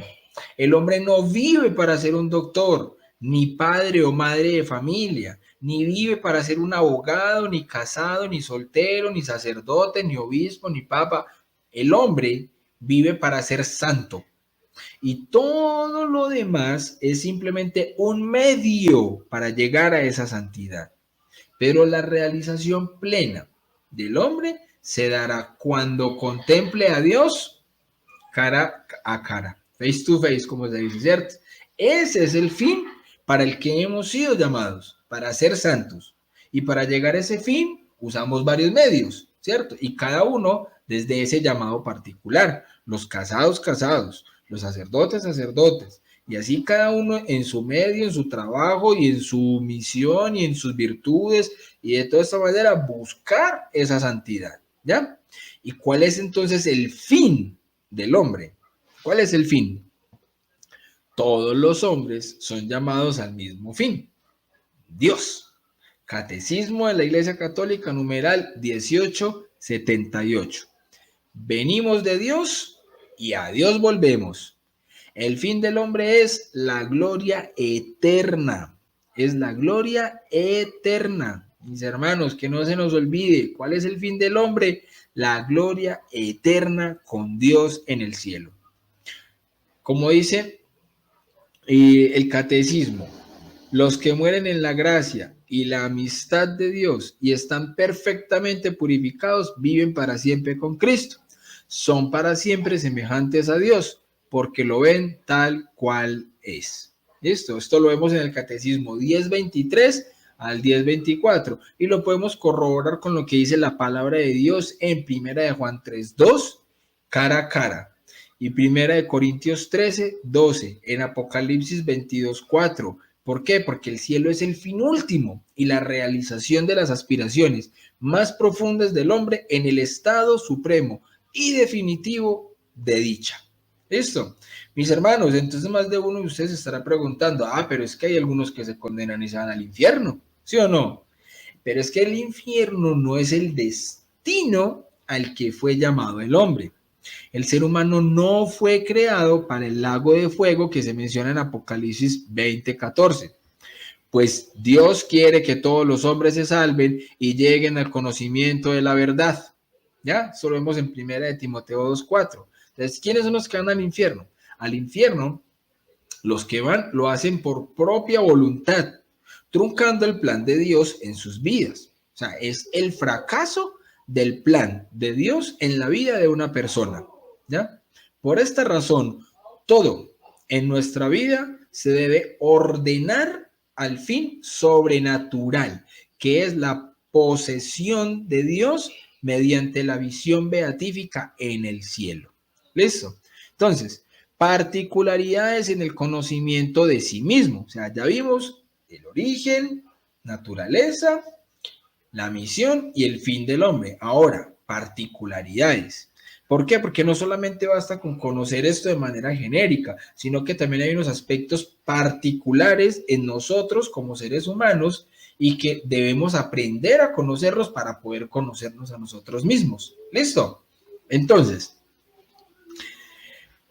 el hombre no vive para ser un doctor, ni padre o madre de familia, ni vive para ser un abogado, ni casado, ni soltero, ni sacerdote, ni obispo, ni papa. El hombre vive para ser santo. Y todo lo demás es simplemente un medio para llegar a esa santidad. Pero la realización plena del hombre se dará cuando contemple a Dios cara a cara, face to face, como se dice, ¿cierto? Ese es el fin para el que hemos sido llamados, para ser santos. Y para llegar a ese fin usamos varios medios, ¿cierto? Y cada uno desde ese llamado particular. Los casados, casados, los sacerdotes, sacerdotes. Y así cada uno en su medio, en su trabajo y en su misión y en sus virtudes y de toda esta manera buscar esa santidad, ¿ya? ¿Y cuál es entonces el fin del hombre? ¿Cuál es el fin? Todos los hombres son llamados al mismo fin, Dios. Catecismo de la Iglesia Católica, numeral 1878. Venimos de Dios y a Dios volvemos. El fin del hombre es la gloria eterna. Es la gloria eterna. Mis hermanos, que no se nos olvide, ¿cuál es el fin del hombre? La gloria eterna con Dios en el cielo. Como dice el catecismo, los que mueren en la gracia y la amistad de Dios y están perfectamente purificados viven para siempre con Cristo. Son para siempre semejantes a Dios porque lo ven tal cual es. ¿Listo? Esto lo vemos en el catecismo 1023 al 1024 y lo podemos corroborar con lo que dice la palabra de Dios en Primera de Juan 3:2, cara a cara. Y Primera de Corintios 13:12, en Apocalipsis 22:4. ¿Por qué? Porque el cielo es el fin último y la realización de las aspiraciones más profundas del hombre en el estado supremo y definitivo de dicha. ¿Listo? Mis hermanos, entonces más de uno de ustedes estará preguntando, pero es que hay algunos que se condenan y se van al infierno, ¿sí o no? Pero es que el infierno no es el destino al que fue llamado el hombre. El ser humano no fue creado para el lago de fuego que se menciona en Apocalipsis 20:14. Pues Dios quiere que todos los hombres se salven y lleguen al conocimiento de la verdad. ¿Ya? Eso lo vemos en 1 de Timoteo 2:4. Entonces, ¿quiénes son los que van al infierno? Al infierno, los que van lo hacen por propia voluntad, truncando el plan de Dios en sus vidas. O sea, es el fracaso del plan de Dios en la vida de una persona. ¿Ya? Por esta razón, todo en nuestra vida se debe ordenar al fin sobrenatural, que es la posesión de Dios mediante la visión beatífica en el cielo. ¿Listo? Entonces, particularidades en el conocimiento de sí mismo. O sea, ya vimos el origen, naturaleza, la misión y el fin del hombre. Ahora, particularidades. ¿Por qué? Porque no solamente basta con conocer esto de manera genérica, sino que también hay unos aspectos particulares en nosotros como seres humanos y que debemos aprender a conocerlos para poder conocernos a nosotros mismos. ¿Listo? Entonces,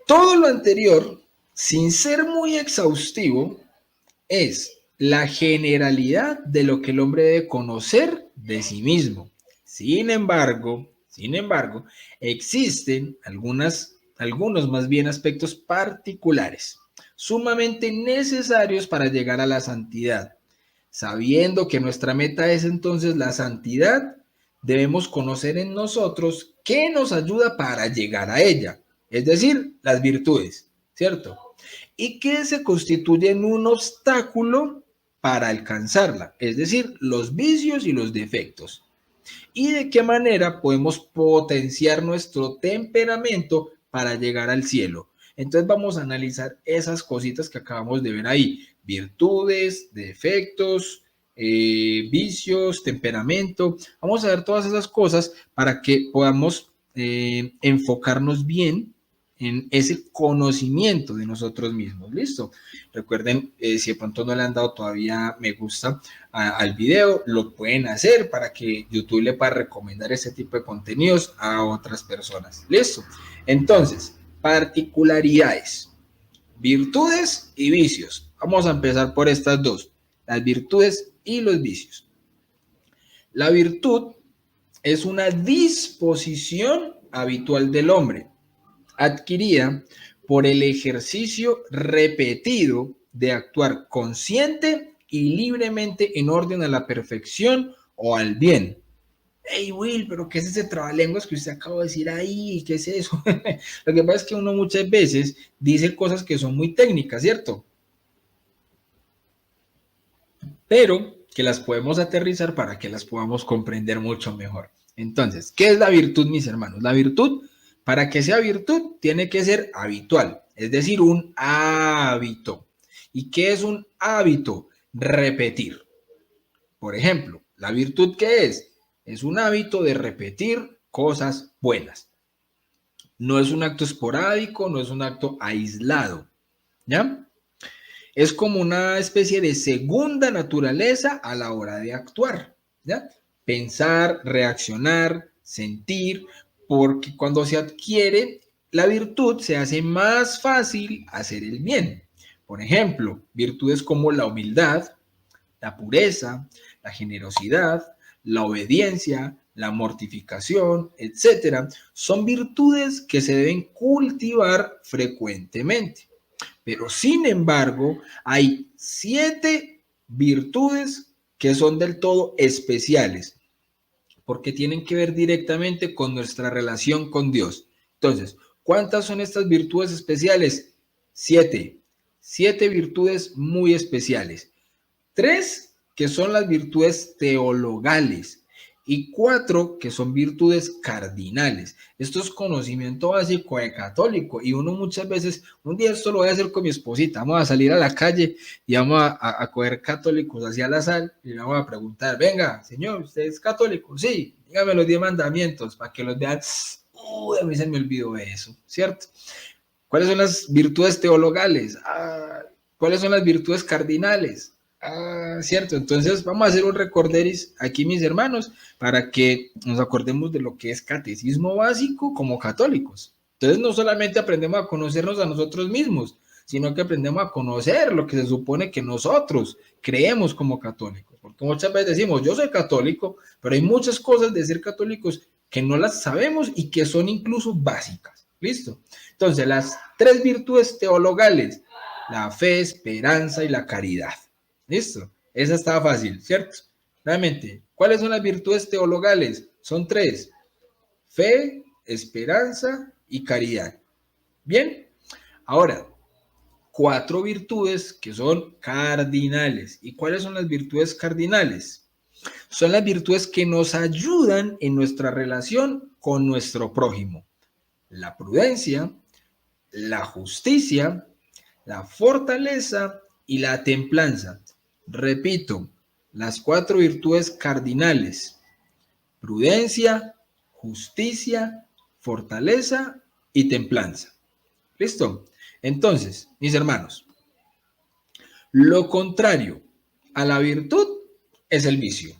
todo lo anterior, sin ser muy exhaustivo, es la generalidad de lo que el hombre debe conocer de sí mismo. Sin embargo, existen algunos más bien aspectos particulares, sumamente necesarios para llegar a la santidad. Sabiendo que nuestra meta es entonces la santidad, debemos conocer en nosotros qué nos ayuda para llegar a ella, es decir, las virtudes, ¿cierto? Y qué se constituyen un obstáculo para alcanzarla, es decir, los vicios y los defectos. Y de qué manera podemos potenciar nuestro temperamento para llegar al cielo. Entonces vamos a analizar esas cositas que acabamos de ver ahí, virtudes, defectos, vicios, temperamento. Vamos a ver todas esas cosas para que podamos enfocarnos bien en ese conocimiento de nosotros mismos. ¿Listo? Recuerden, si de pronto no le han dado todavía me gusta al video, lo pueden hacer para que YouTube le pueda recomendar ese tipo de contenidos a otras personas. ¿Listo? Entonces, particularidades, virtudes y vicios. Vamos a empezar por estas dos, las virtudes y los vicios. La virtud es una disposición habitual del hombre, adquirida por el ejercicio repetido de actuar consciente y libremente en orden a la perfección o al bien. Hey Will, pero ¿qué es ese trabalenguas que usted acaba de decir ahí? ¿Qué es eso? Lo que pasa es que uno muchas veces dice cosas que son muy técnicas, ¿cierto? Pero que las podemos aterrizar para que las podamos comprender mucho mejor. Entonces, ¿qué es la virtud, mis hermanos? La virtud, para que sea virtud, tiene que ser habitual, es decir, un hábito. ¿Y qué es un hábito? Repetir. Por ejemplo, ¿la virtud qué es? Es un hábito de repetir cosas buenas. No es un acto esporádico, no es un acto aislado. ¿Ya? Es como una especie de segunda naturaleza a la hora de actuar. ¿Ya? Pensar, reaccionar, sentir, porque cuando se adquiere la virtud se hace más fácil hacer el bien. Por ejemplo, virtudes como la humildad, la pureza, la generosidad, la obediencia, la mortificación, etcétera, son virtudes que se deben cultivar frecuentemente. Pero sin embargo, hay 7 virtudes que son del todo especiales, porque tienen que ver directamente con nuestra relación con Dios. Entonces, ¿cuántas son estas virtudes especiales? 7. 7 virtudes muy especiales. 3 que son las virtudes teologales y 4 que son virtudes cardinales. Esto es conocimiento básico de católico y uno muchas veces, un día esto lo voy a hacer con mi esposita, vamos a salir a la calle y vamos a coger católicos hacia la sal y le vamos a preguntar, venga, señor, ¿usted es católico? Sí, dígame los 10 mandamientos para que los vean. A mí se me olvidó eso, ¿cierto? ¿Cuáles son las virtudes teologales? ¿Cuáles son las virtudes cardinales? Cierto. Entonces vamos a hacer un recorderis aquí, mis hermanos, para que nos acordemos de lo que es catecismo básico como católicos. Entonces no solamente aprendemos a conocernos a nosotros mismos, sino que aprendemos a conocer lo que se supone que nosotros creemos como católicos. Porque muchas veces decimos, yo soy católico, pero hay muchas cosas de ser católicos que no las sabemos y que son incluso básicas. ¿Listo? Entonces, las 3 virtudes teologales, la fe, esperanza y la caridad. ¿Listo? Esa está fácil, ¿cierto? Realmente, ¿cuáles son las virtudes teologales? Son 3. Fe, esperanza y caridad. Bien, ahora, 4 virtudes que son cardinales. ¿Y cuáles son las virtudes cardinales? Son las virtudes que nos ayudan en nuestra relación con nuestro prójimo. La prudencia, la justicia, la fortaleza y la templanza. Repito, las 4 virtudes cardinales: prudencia, justicia, fortaleza y templanza. ¿Listo? Entonces, mis hermanos, lo contrario a la virtud es el vicio,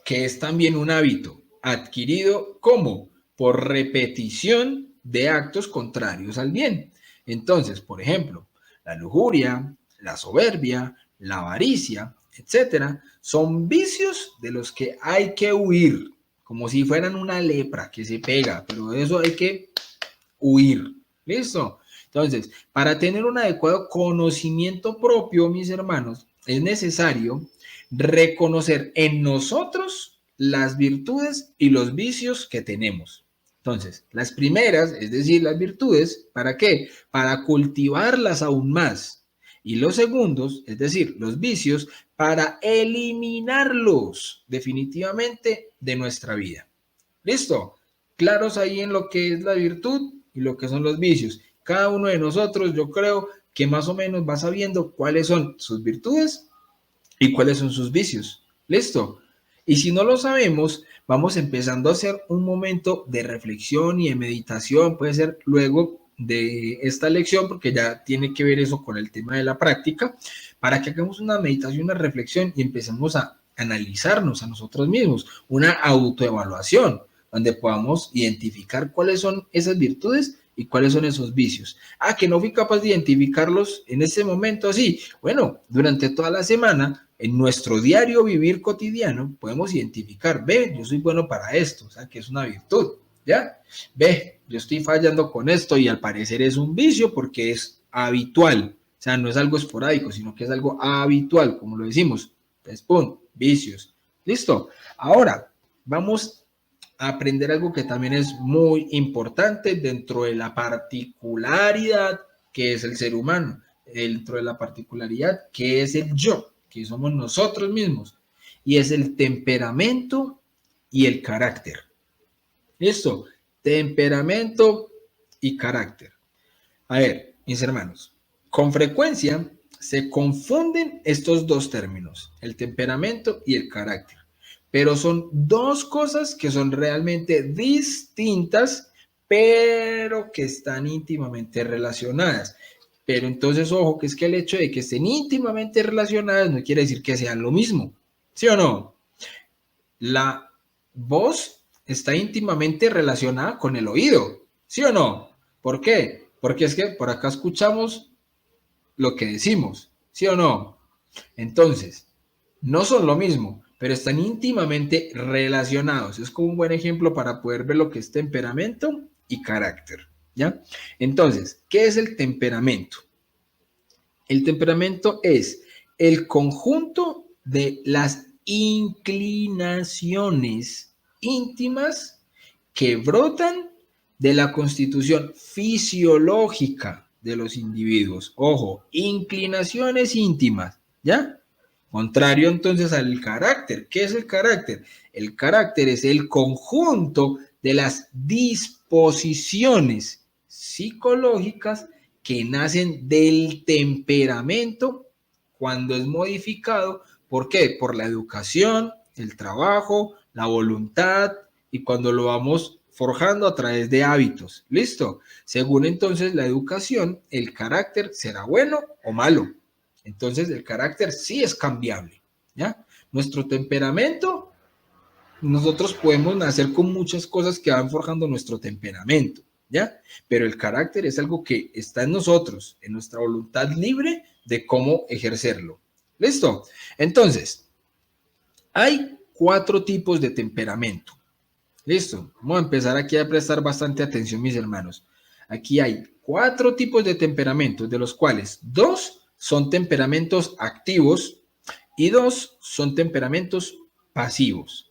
que es también un hábito adquirido como por repetición de actos contrarios al bien. Entonces, por ejemplo, la lujuria, la soberbia, la avaricia, etcétera, son vicios de los que hay que huir, como si fueran una lepra que se pega, pero de eso hay que huir. ¿Listo? Entonces, para tener un adecuado conocimiento propio, mis hermanos, es necesario reconocer en nosotros las virtudes y los vicios que tenemos. Entonces, las primeras, es decir, las virtudes, ¿para qué? Para cultivarlas aún más. Y los segundos, es decir, los vicios, para eliminarlos definitivamente de nuestra vida. ¿Listo? Claros ahí en lo que es la virtud y lo que son los vicios. Cada uno de nosotros, yo creo que más o menos va sabiendo cuáles son sus virtudes y cuáles son sus vicios. ¿Listo? Y si no lo sabemos, vamos empezando a hacer un momento de reflexión y de meditación, puede ser luego de esta lección, porque ya tiene que ver eso con el tema de la práctica, para que hagamos una meditación, una reflexión y empecemos a analizarnos a nosotros mismos, una autoevaluación, donde podamos identificar cuáles son esas virtudes y cuáles son esos vicios. Ah, que no fui capaz de identificarlos en ese momento así. Bueno, durante toda la semana, en nuestro diario vivir cotidiano, podemos identificar, ve, yo soy bueno para esto, o sea, que es una virtud, ¿ya? Ve, yo estoy fallando con esto y al parecer es un vicio porque es habitual, o sea, no es algo esporádico, sino que es algo habitual, como lo decimos. Entonces, pum, vicios. ¿Listo? Ahora, vamos a aprender algo que también es muy importante dentro de la particularidad que es el ser humano, dentro de la particularidad que es el yo, que somos nosotros mismos, y es el temperamento y el carácter. ¿Listo? Temperamento y carácter. A ver, mis hermanos, con frecuencia se confunden estos dos términos, el temperamento y el carácter, pero son dos cosas que son realmente distintas, pero que están íntimamente relacionadas. Pero entonces, ojo, que es que el hecho de que estén íntimamente relacionadas no quiere decir que sean lo mismo, ¿sí o no? La voz está íntimamente relacionada con el oído, ¿sí o no? ¿Por qué? Porque es que por acá escuchamos lo que decimos, ¿sí o no? Entonces, no son lo mismo, pero están íntimamente relacionados. Es como un buen ejemplo para poder ver lo que es temperamento y carácter, ¿ya? Entonces, ¿qué es el temperamento? El temperamento es el conjunto de las inclinaciones íntimas que brotan de la constitución fisiológica de los individuos. Ojo, inclinaciones íntimas, ¿ya? Contrario entonces al carácter. ¿Qué es el carácter? El carácter es el conjunto de las disposiciones psicológicas que nacen del temperamento cuando es modificado. ¿Por qué? Por la educación, el trabajo, la voluntad y cuando lo vamos forjando a través de hábitos. ¿Listo? Según entonces la educación, el carácter será bueno o malo. Entonces el carácter sí es cambiable, ¿ya? Nuestro temperamento, nosotros podemos nacer con muchas cosas que van forjando nuestro temperamento, ¿ya? Pero el carácter es algo que está en nosotros, en nuestra voluntad libre de cómo ejercerlo. ¿Listo? Entonces, hay 4 tipos de temperamento. ¿Listo? Vamos a empezar aquí a prestar bastante atención, mis hermanos. Aquí hay 4 tipos de temperamentos, de los cuales 2 son temperamentos activos y 2 son temperamentos pasivos.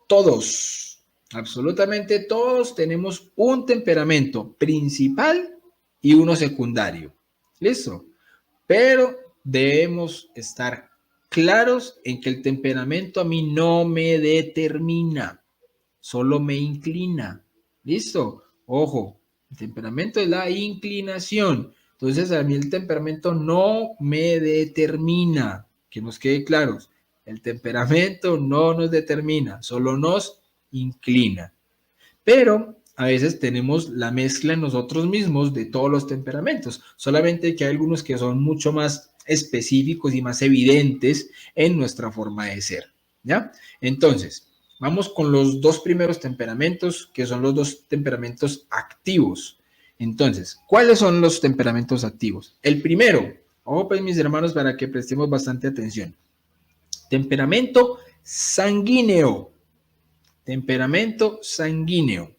Todos, absolutamente todos tenemos un temperamento principal y uno secundario. ¿Listo? Pero debemos estar claros en que el temperamento a mí no me determina, solo me inclina. ¿Listo? Ojo, el temperamento es la inclinación. Entonces, a mí el temperamento no me determina. Que nos quede claros. El temperamento no nos determina, solo nos inclina. Pero a veces tenemos la mezcla en nosotros mismos de todos los temperamentos. Solamente que hay algunos que son mucho más específicos y más evidentes en nuestra forma de ser. ¿Ya? Entonces, vamos con los 2 primeros temperamentos, que son los 2 temperamentos activos. Entonces, ¿cuáles son los temperamentos activos? El primero Ojo pues mis hermanos para que prestemos bastante atención. Temperamento sanguíneo. Temperamento sanguíneo.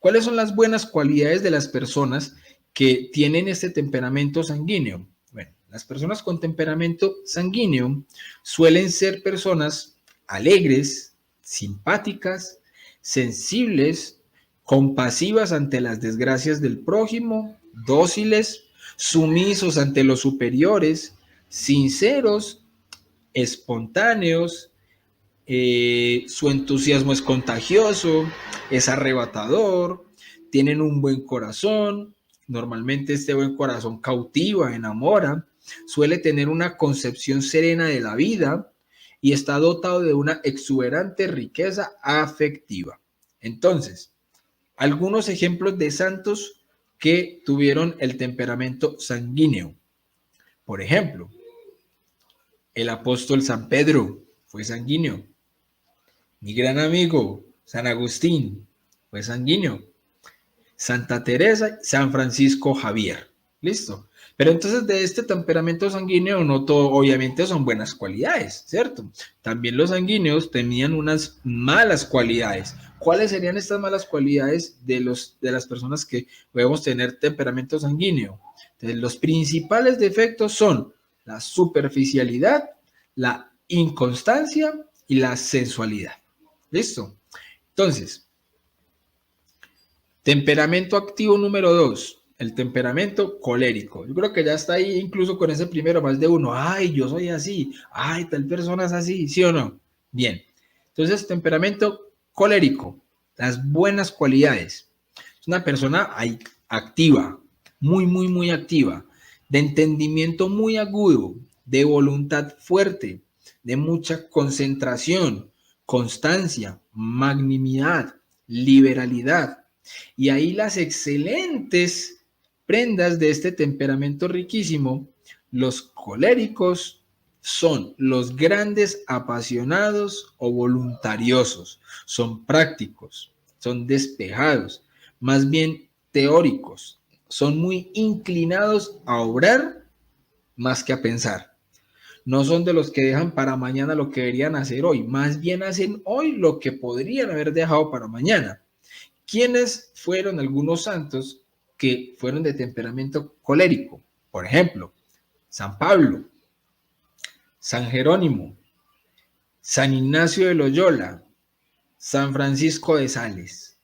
¿Cuáles son las buenas cualidades de las personas que tienen este temperamento sanguíneo? Bueno, las personas con temperamento sanguíneo suelen ser personas alegres, simpáticas, sensibles, compasivas ante las desgracias del prójimo, dóciles, sumisos ante los superiores, sinceros, espontáneos, su entusiasmo es contagioso, es arrebatador, tienen un buen corazón, normalmente este buen corazón cautiva, enamora, suele tener una concepción serena de la vida y está dotado de una exuberante riqueza afectiva. Entonces, algunos ejemplos de santos que tuvieron el temperamento sanguíneo. Por ejemplo, el apóstol San Pedro fue sanguíneo. Mi gran amigo, San Agustín, fue sanguíneo. Santa Teresa, San Francisco Javier. Listo. Pero entonces de este temperamento sanguíneo no todo, obviamente son buenas cualidades, ¿cierto? También los sanguíneos tenían unas malas cualidades. ¿Cuáles serían estas malas cualidades de las personas que podemos tener temperamento sanguíneo? Entonces, los principales defectos son la superficialidad, la inconstancia y la sensualidad. ¿Listo? Entonces, temperamento activo número 2, el temperamento colérico. Yo creo que ya está ahí incluso con ese primero más de uno. Ay, yo soy así. Ay, tal persona es así, ¿sí o no? Bien. Entonces, temperamento colérico, las buenas cualidades. Es una persona activa, muy activa, de entendimiento muy agudo, de voluntad fuerte, de mucha concentración, constancia, magnanimidad, liberalidad. Y ahí las excelentes prendas de este temperamento riquísimo, los coléricos son los grandes apasionados o voluntariosos, son prácticos, son despejados, más bien teóricos, son muy inclinados a obrar más que a pensar. No son de los que dejan para mañana lo que deberían hacer hoy, más bien hacen hoy lo que podrían haber dejado para mañana. ¿Quiénes fueron algunos santos que fueron de temperamento colérico? Por ejemplo, San Pablo, San Jerónimo, San Ignacio de Loyola, San Francisco de Sales.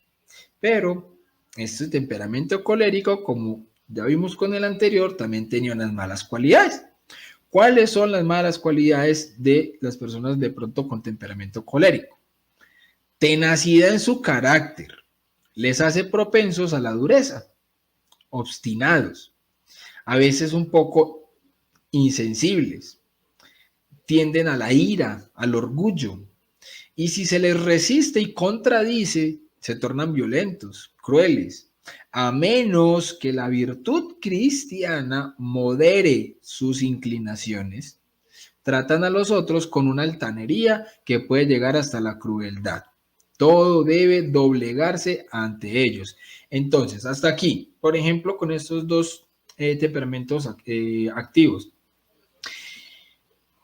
Pero este temperamento colérico, como ya vimos con el anterior, también tenía unas malas cualidades. ¿Cuáles son las malas cualidades de las personas de pronto con temperamento colérico? Tenacidad en su carácter les hace propensos a la dureza, obstinados, a veces un poco insensibles, tienden a la ira, al orgullo, y si se les resiste y contradice, se tornan violentos, crueles, a menos que la virtud cristiana modere sus inclinaciones, tratan a los otros con una altanería que puede llegar hasta la crueldad. Todo debe doblegarse ante ellos. Entonces, hasta aquí, por ejemplo, con estos dos temperamentos activos,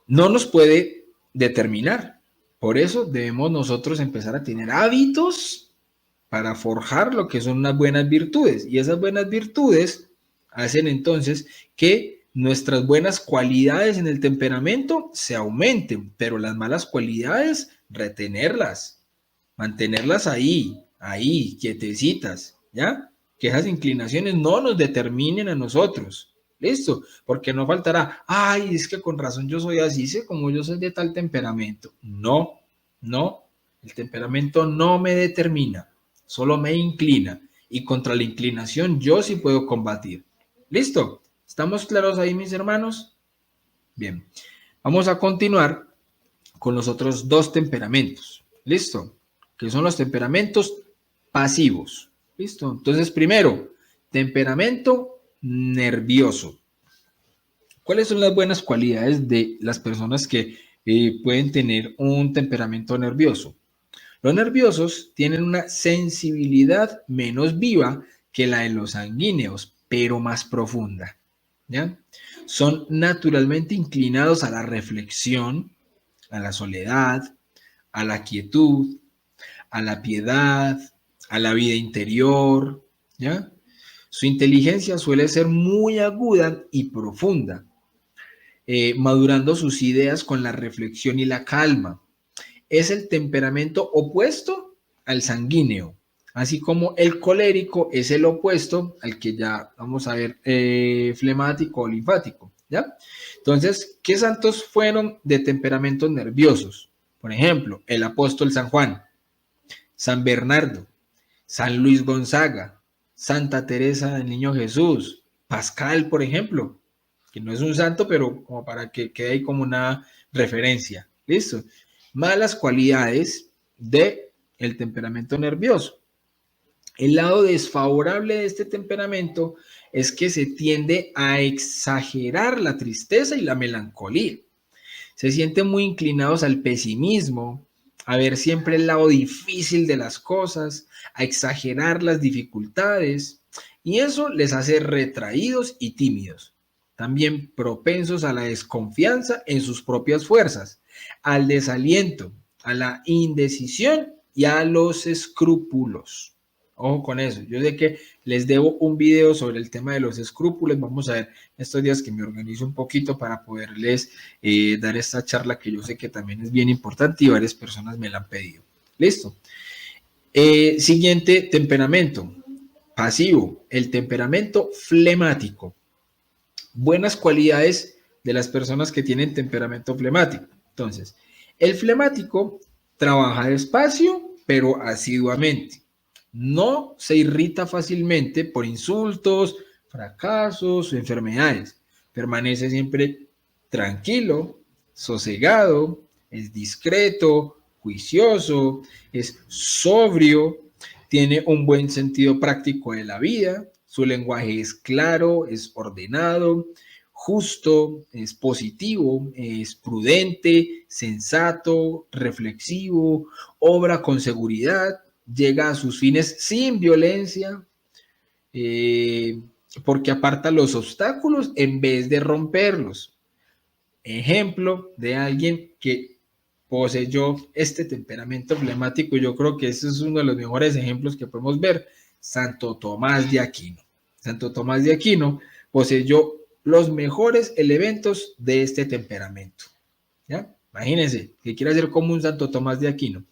no nos puede determinar. Por eso debemos nosotros empezar a tener hábitos para forjar lo que son unas buenas virtudes. Y esas buenas virtudes hacen entonces que nuestras buenas cualidades en el temperamento se aumenten, pero las malas cualidades, retenerlas, mantenerlas ahí, quietecitas, ¿ya? Que esas inclinaciones no nos determinen a nosotros. ¿Listo? Porque no faltará, ay, es que con razón yo soy así, sé como yo soy de tal temperamento. No, no, el temperamento no me determina, solo me inclina. Y contra la inclinación yo sí puedo combatir. ¿Listo? ¿Estamos claros ahí, mis hermanos? Bien, vamos a continuar con los otros dos temperamentos. ¿Listo? Que son los temperamentos pasivos. ¿Listo? Entonces, primero, temperamento nervioso. ¿Cuáles son las buenas cualidades de las personas que pueden tener un temperamento nervioso? Los nerviosos tienen una sensibilidad menos viva que la de los sanguíneos, pero más profunda. ¿Ya? son naturalmente inclinados a la reflexión, a la soledad, a la quietud, a la piedad, a la vida interior, ¿ya? Su inteligencia suele ser muy aguda y profunda, madurando sus ideas con la reflexión y la calma. Es el temperamento opuesto al sanguíneo, así como el colérico es el opuesto al que ya vamos a ver flemático o linfático, ¿ya? Entonces, ¿qué santos fueron de temperamentos nerviosos? Por ejemplo, el apóstol San Juan, San Bernardo, San Luis Gonzaga, Santa Teresa del Niño Jesús, Pascal, por ejemplo, que no es un santo, pero como para que quede ahí como una referencia. ¿Listo? Malas cualidades de el temperamento nervioso. El lado desfavorable de este temperamento es que se tiende a exagerar la tristeza y la melancolía. Se sienten muy inclinados al pesimismo, a ver siempre el lado difícil de las cosas, a exagerar las dificultades, y eso les hace retraídos y tímidos. También propensos a la desconfianza en sus propias fuerzas, al desaliento, a la indecisión y a los escrúpulos. Ojo con eso. Yo sé que les debo un video sobre el tema de los escrúpulos. Vamos a ver estos días que me organizo un poquito para poderles dar esta charla que yo sé que también es bien importante y varias personas me la han pedido. Listo. Siguiente temperamento. Pasivo. El temperamento flemático. Buenas cualidades de las personas que tienen temperamento flemático. Entonces, el flemático trabaja despacio, pero asiduamente. No se irrita fácilmente por insultos, fracasos o enfermedades. Permanece siempre tranquilo, sosegado, es discreto, juicioso, es sobrio, tiene un buen sentido práctico de la vida, su lenguaje es claro, es ordenado, justo, es positivo, es prudente, sensato, reflexivo, obra con seguridad, llega a sus fines sin violencia, porque aparta los obstáculos en vez de romperlos. Ejemplo de alguien que poseyó este temperamento flemático, yo creo que ese es uno de los mejores ejemplos que podemos ver, Santo Tomás de Aquino. Santo Tomás de Aquino poseyó los mejores elementos de este temperamento. ¿Ya? Imagínense que quiere ser como un Santo Tomás de Aquino.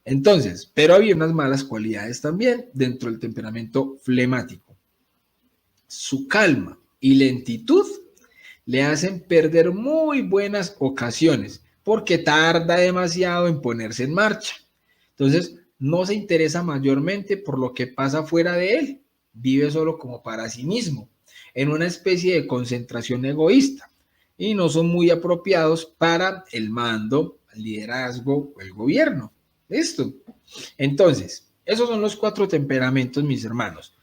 Entonces, pero había unas malas cualidades también dentro del temperamento flemático. Su calma y lentitud le hacen perder muy buenas ocasiones porque tarda demasiado en ponerse en marcha. Entonces, no se interesa mayormente por lo que pasa fuera de él. Vive solo como para sí mismo, en una especie de concentración egoísta y no son muy apropiados para el mando, el liderazgo o el gobierno. ¿Listo? Entonces, esos son los 4 temperamentos, mis hermanos.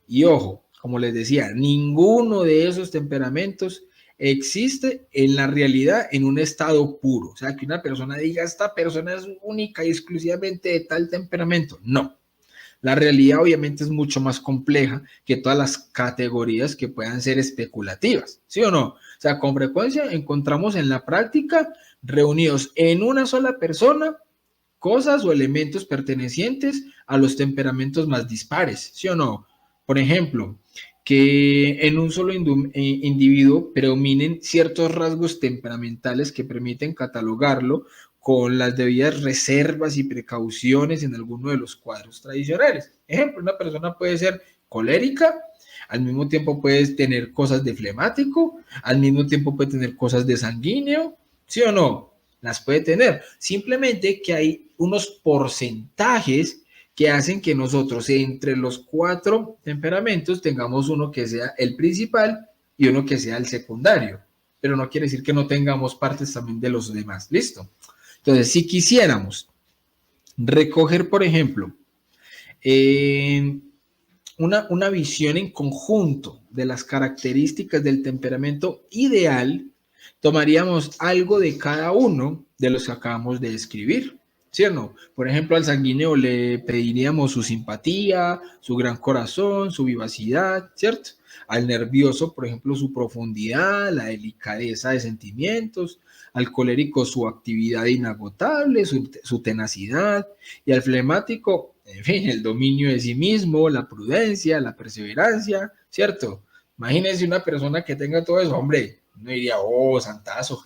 Y ojo, como les decía, ninguno de esos temperamentos existe en la realidad en un estado puro. O sea, que una persona diga, esta persona es única y exclusivamente de tal temperamento. No. La realidad obviamente es mucho más compleja que todas las categorías que puedan ser especulativas, ¿sí o no? O sea, con frecuencia encontramos en la práctica reunidos en una sola persona cosas o elementos pertenecientes a los temperamentos más dispares, ¿sí o no? Por ejemplo, que en un solo individuo predominen ciertos rasgos temperamentales que permiten catalogarlo con las debidas reservas y precauciones en alguno de los cuadros tradicionales. Ejemplo, una persona puede ser colérica, al mismo tiempo puede tener cosas de flemático, al mismo tiempo puede tener cosas de sanguíneo, ¿sí o no? Las puede tener. Simplemente que hay unos porcentajes que hacen que nosotros entre los 4 temperamentos tengamos uno que sea el principal y uno que sea el secundario. Pero no quiere decir que no tengamos partes también de los demás. ¿Listo? Entonces, si quisiéramos recoger, por ejemplo, una visión en conjunto de las características del temperamento ideal, tomaríamos algo de cada uno de los que acabamos de describir. ¿Sí o no? Por ejemplo, al sanguíneo le pediríamos su simpatía, su gran corazón, su vivacidad, ¿cierto? Al nervioso, por ejemplo, su profundidad, la delicadeza de sentimientos, al colérico su actividad inagotable, su tenacidad, y al flemático, en fin, el dominio de sí mismo, la prudencia, la perseverancia, ¿cierto? Imagínense una persona que tenga todo eso, hombre, no diría, oh, santazo,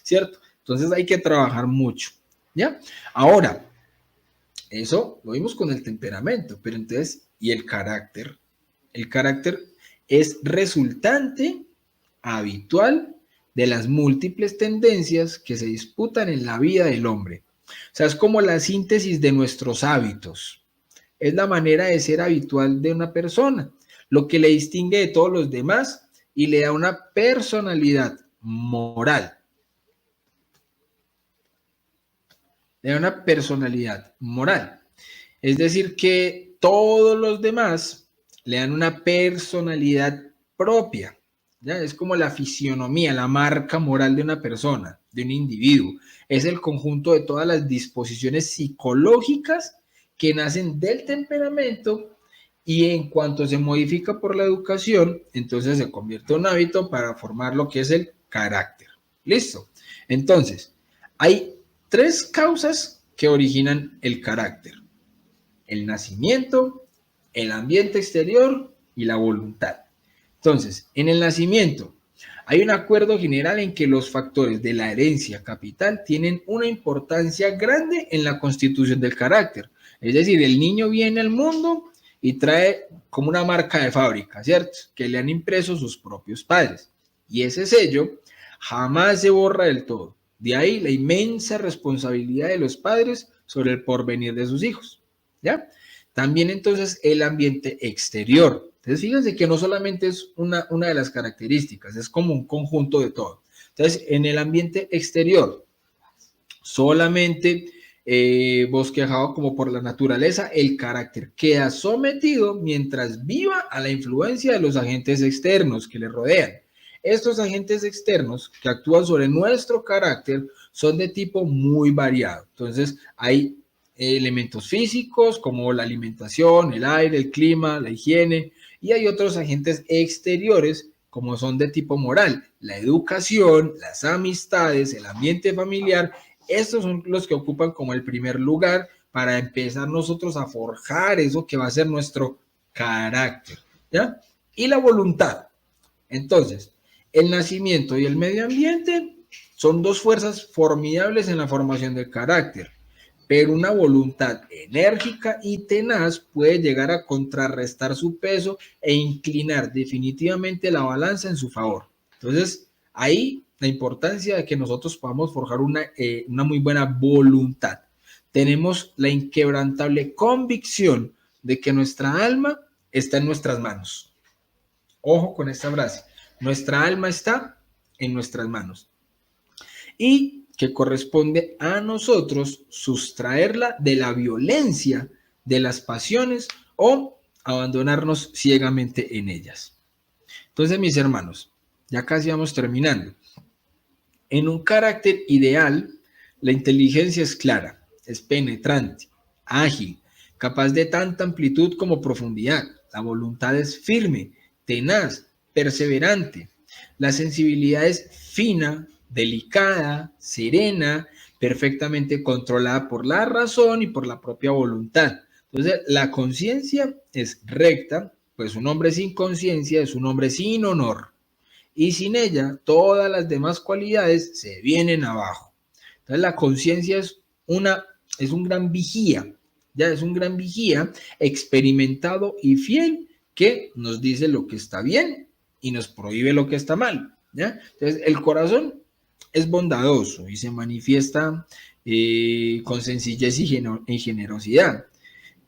¿cierto? Entonces hay que trabajar mucho, ¿ya? Ahora, eso lo vimos con el temperamento, pero entonces, ¿y el carácter? El carácter es resultante habitual de las múltiples tendencias que se disputan en la vida del hombre. O sea, es como la síntesis de nuestros hábitos. Es la manera de ser habitual de una persona, lo que le distingue de todos los demás y le da una personalidad moral. Le da una personalidad moral. Es decir, que todos los demás le dan una personalidad propia. ¿Ya? Es como la fisionomía, la marca moral de una persona, de un individuo. Es el conjunto de todas las disposiciones psicológicas que nacen del temperamento y en cuanto se modifica por la educación, entonces se convierte en un hábito para formar lo que es el carácter. ¿Listo? Entonces, hay tres causas que originan el carácter: el nacimiento, el ambiente exterior y la voluntad. Entonces, en el nacimiento hay un acuerdo general en que los factores de la herencia capital tienen una importancia grande en la constitución del carácter. Es decir, el niño viene al mundo y trae como una marca de fábrica, ¿cierto? Que le han impreso sus propios padres. Y ese sello jamás se borra del todo. De ahí la inmensa responsabilidad de los padres sobre el porvenir de sus hijos. ¿Ya? También entonces el ambiente exterior. Entonces fíjense que no solamente es una de las características, es como un conjunto de todo. Entonces en el ambiente exterior, solamente bosquejado como por la naturaleza, el carácter queda sometido mientras viva a la influencia de los agentes externos que le rodean. Estos agentes externos que actúan sobre nuestro carácter son de tipo muy variado. Entonces hay elementos físicos como la alimentación, el aire, el clima, la higiene, y hay otros agentes exteriores como son de tipo moral, la educación, las amistades, el ambiente familiar. Estos son los que ocupan como el primer lugar para empezar nosotros a forjar eso que va a ser nuestro carácter, ¿ya? Y la voluntad. Entonces, el nacimiento y el medio ambiente son dos fuerzas formidables en la formación del carácter, pero una voluntad enérgica y tenaz puede llegar a contrarrestar su peso e inclinar definitivamente la balanza en su favor. Entonces, ahí la importancia de que nosotros podamos forjar una muy buena voluntad. Tenemos la inquebrantable convicción de que nuestra alma está en nuestras manos. Ojo con esta frase. Nuestra alma está en nuestras manos. Y que corresponde a nosotros sustraerla de la violencia, de las pasiones o abandonarnos ciegamente en ellas. Entonces, mis hermanos, ya casi vamos terminando. En un carácter ideal, la inteligencia es clara, es penetrante, ágil, capaz de tanta amplitud como profundidad. La voluntad es firme, tenaz, perseverante. La sensibilidad es fina, delicada, serena, perfectamente controlada por la razón y por la propia voluntad. Entonces, la conciencia es recta, pues un hombre sin conciencia es un hombre sin honor. Y sin ella, todas las demás cualidades se vienen abajo. Entonces, la conciencia es un gran vigía, ya es un gran vigía experimentado y fiel que nos dice lo que está bien y nos prohíbe lo que está mal. ¿Ya? Entonces, el corazón es bondadoso y se manifiesta con sencillez y generosidad.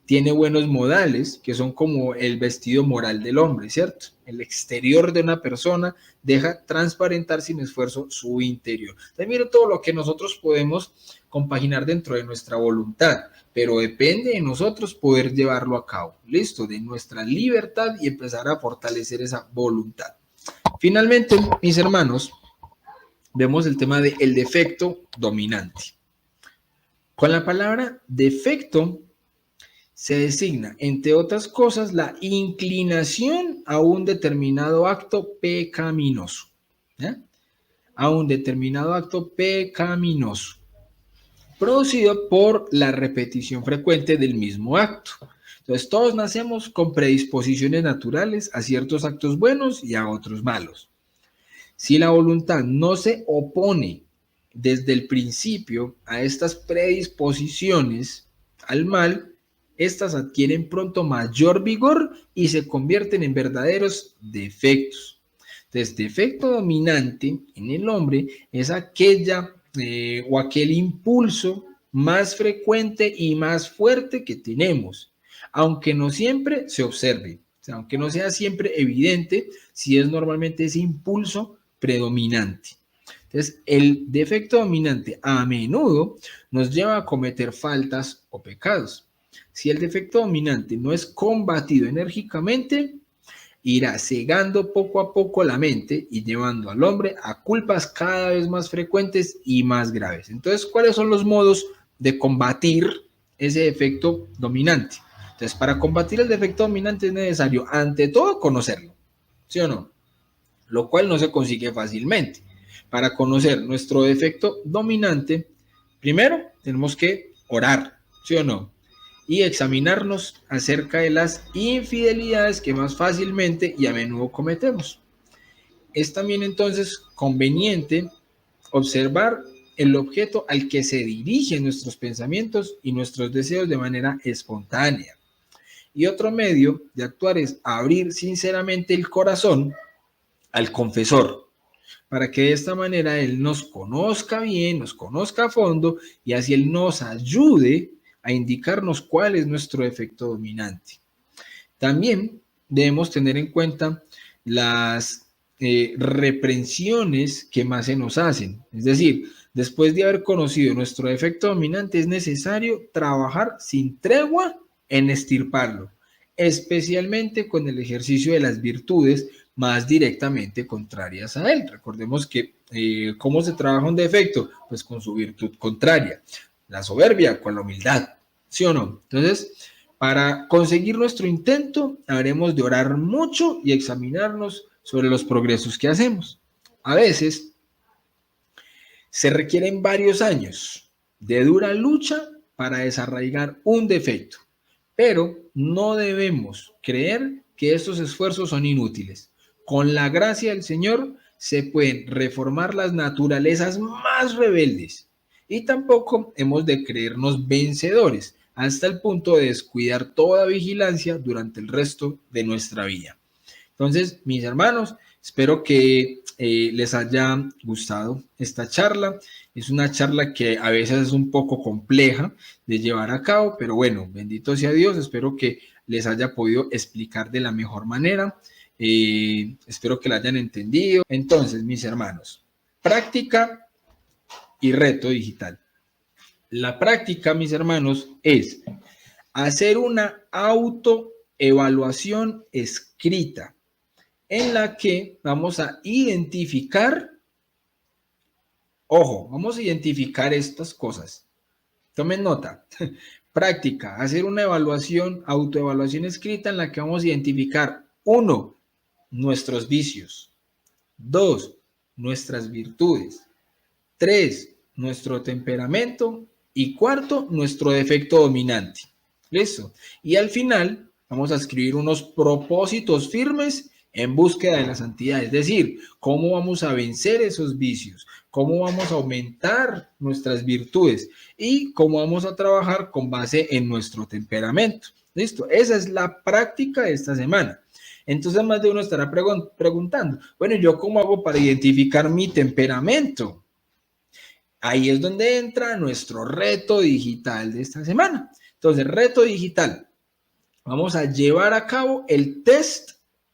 Tiene buenos modales, que son como el vestido moral del hombre, ¿cierto? El exterior de una persona deja transparentar sin esfuerzo su interior. Entonces, mire todo lo que nosotros podemos compaginar dentro de nuestra voluntad, pero depende de nosotros poder llevarlo a cabo. Listo, de nuestra libertad y empezar a fortalecer esa voluntad. Finalmente, mis hermanos, vemos el tema del defecto dominante. Con la palabra defecto se designa, entre otras cosas, la inclinación a un determinado acto pecaminoso. ¿Ya? A un determinado acto pecaminoso, producido por la repetición frecuente del mismo acto. Entonces, todos nacemos con predisposiciones naturales a ciertos actos buenos y a otros malos. Si la voluntad no se opone desde el principio a estas predisposiciones al mal, estas adquieren pronto mayor vigor y se convierten en verdaderos defectos. Entonces, defecto dominante en el hombre es aquella o aquel impulso más frecuente y más fuerte que tenemos, aunque no siempre se observe, o sea, aunque no sea siempre evidente, si es normalmente ese impulso predominante. Entonces, el defecto dominante a menudo nos lleva a cometer faltas o pecados. Si el defecto dominante no es combatido enérgicamente, irá cegando poco a poco la mente y llevando al hombre a culpas cada vez más frecuentes y más graves. Entonces, ¿cuáles son los modos de combatir ese defecto dominante? Entonces, para combatir el defecto dominante es necesario, ante todo, conocerlo, ¿sí o no? Lo cual no se consigue fácilmente. Para conocer nuestro defecto dominante, primero tenemos que orar, ¿sí o no? Y examinarnos acerca de las infidelidades que más fácilmente y a menudo cometemos. Es también entonces conveniente observar el objeto al que se dirigen nuestros pensamientos y nuestros deseos de manera espontánea. Y otro medio de actuar es abrir sinceramente el corazón al confesor, para que de esta manera Él nos conozca bien, nos conozca a fondo y así Él nos ayude a indicarnos cuál es nuestro efecto dominante. También debemos tener en cuenta las reprensiones que más se nos hacen. Es decir, después de haber conocido nuestro efecto dominante, es necesario trabajar sin tregua en extirparlo, especialmente con el ejercicio de las virtudes más directamente contrarias a él. Recordemos que ¿cómo se trabaja un defecto? Pues con su virtud contraria, la soberbia con la humildad, ¿sí o no? Entonces, para conseguir nuestro intento, habremos de orar mucho y examinarnos sobre los progresos que hacemos. A veces se requieren varios años de dura lucha para desarraigar un defecto, pero no debemos creer que estos esfuerzos son inútiles. Con la gracia del Señor se pueden reformar las naturalezas más rebeldes y tampoco hemos de creernos vencedores hasta el punto de descuidar toda vigilancia durante el resto de nuestra vida. Entonces, mis hermanos, espero que les haya gustado esta charla. Es una charla que a veces es un poco compleja de llevar a cabo, pero bueno, bendito sea Dios, espero que les haya podido explicar de la mejor manera. Espero que la hayan entendido. Entonces, mis hermanos, práctica y reto digital. La práctica, mis hermanos, es hacer una autoevaluación escrita en la que vamos a identificar, ojo, vamos a identificar estas cosas. Tomen nota. Práctica, hacer una evaluación, autoevaluación escrita en la que vamos a identificar, 1, nuestros vicios, 2, nuestras virtudes, 3, nuestro temperamento y 4, nuestro defecto dominante. ¿Listo? Y al final vamos a escribir unos propósitos firmes en búsqueda de la santidad, es decir, cómo vamos a vencer esos vicios, cómo vamos a aumentar nuestras virtudes y cómo vamos a trabajar con base en nuestro temperamento. ¿Listo? Esa es la práctica de esta semana. Entonces más de uno estará preguntando, bueno, ¿yo cómo hago para identificar mi temperamento? Ahí es donde entra nuestro reto digital de esta semana. Entonces, reto digital. Vamos a llevar a cabo el test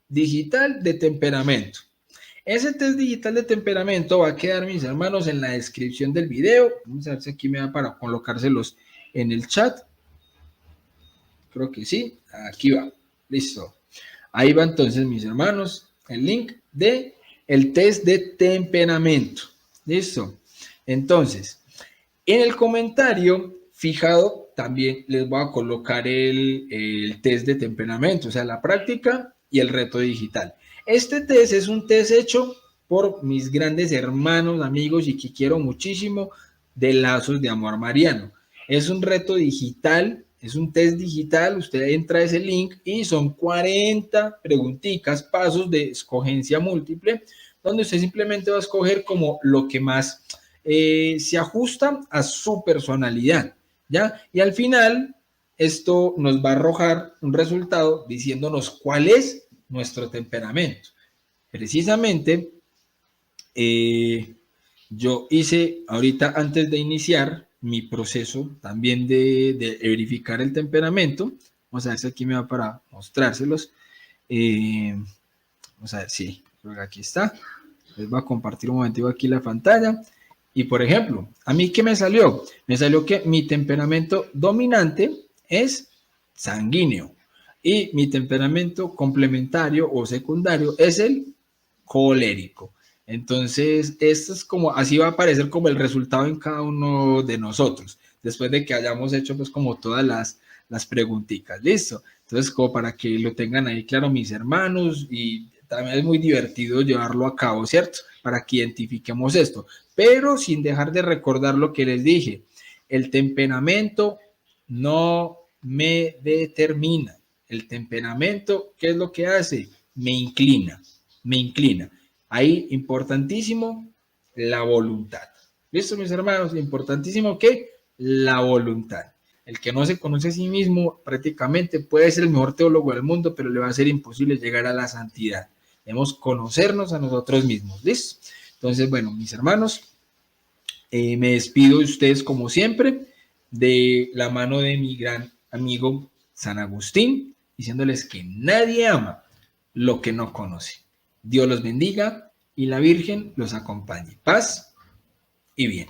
digital de temperamento. Ese test digital de temperamento va a quedar, mis hermanos, en la descripción del video. Vamos a ver si aquí me da para colocárselos en el chat. Creo que sí. Aquí va. Listo. Ahí va entonces, mis hermanos, el link de el test de temperamento. Listo. Entonces, en el comentario fijado, también les voy a colocar el test de temperamento, o sea, la práctica y el reto digital. Este test es un test hecho por mis grandes hermanos, amigos y que quiero muchísimo de Lazos de Amor Mariano. Es un reto digital, es un test digital, usted entra a ese link y son 40 preguntitas, pasos de escogencia múltiple, donde usted simplemente va a escoger como lo que más se ajusta a su personalidad. ¿Ya? Y al final, esto nos va a arrojar un resultado diciéndonos cuál es nuestro temperamento. Precisamente, yo hice ahorita, antes de iniciar mi proceso también de verificar el temperamento, vamos a ver si aquí me va para mostrárselos. Vamos a ver, sí, creo que aquí está. Les voy a compartir un momentito aquí la pantalla. Y por ejemplo, ¿a mí qué me salió? Me salió que mi temperamento dominante es sanguíneo y mi temperamento complementario o secundario es el colérico. Entonces, esto es como, así va a aparecer como el resultado en cada uno de nosotros, después de que hayamos hecho pues como todas las preguntitas, ¿listo? Entonces, como para que lo tengan ahí claro mis hermanos y también es muy divertido llevarlo a cabo, ¿cierto? Para que identifiquemos esto, pero sin dejar de recordar lo que les dije, el temperamento no me determina. El temperamento, ¿qué es lo que hace? Me inclina, me inclina. Ahí, importantísimo, la voluntad. ¿Listo, mis hermanos? Importantísimo que la voluntad. El que no se conoce a sí mismo prácticamente puede ser el mejor teólogo del mundo, pero le va a ser imposible llegar a la santidad. Debemos conocernos a nosotros mismos. ¿Listo? Entonces, bueno, mis hermanos, me despido de ustedes como siempre, de la mano de mi gran amigo San Agustín, diciéndoles que nadie ama lo que no conoce. Dios los bendiga y la Virgen los acompañe. Paz y bien.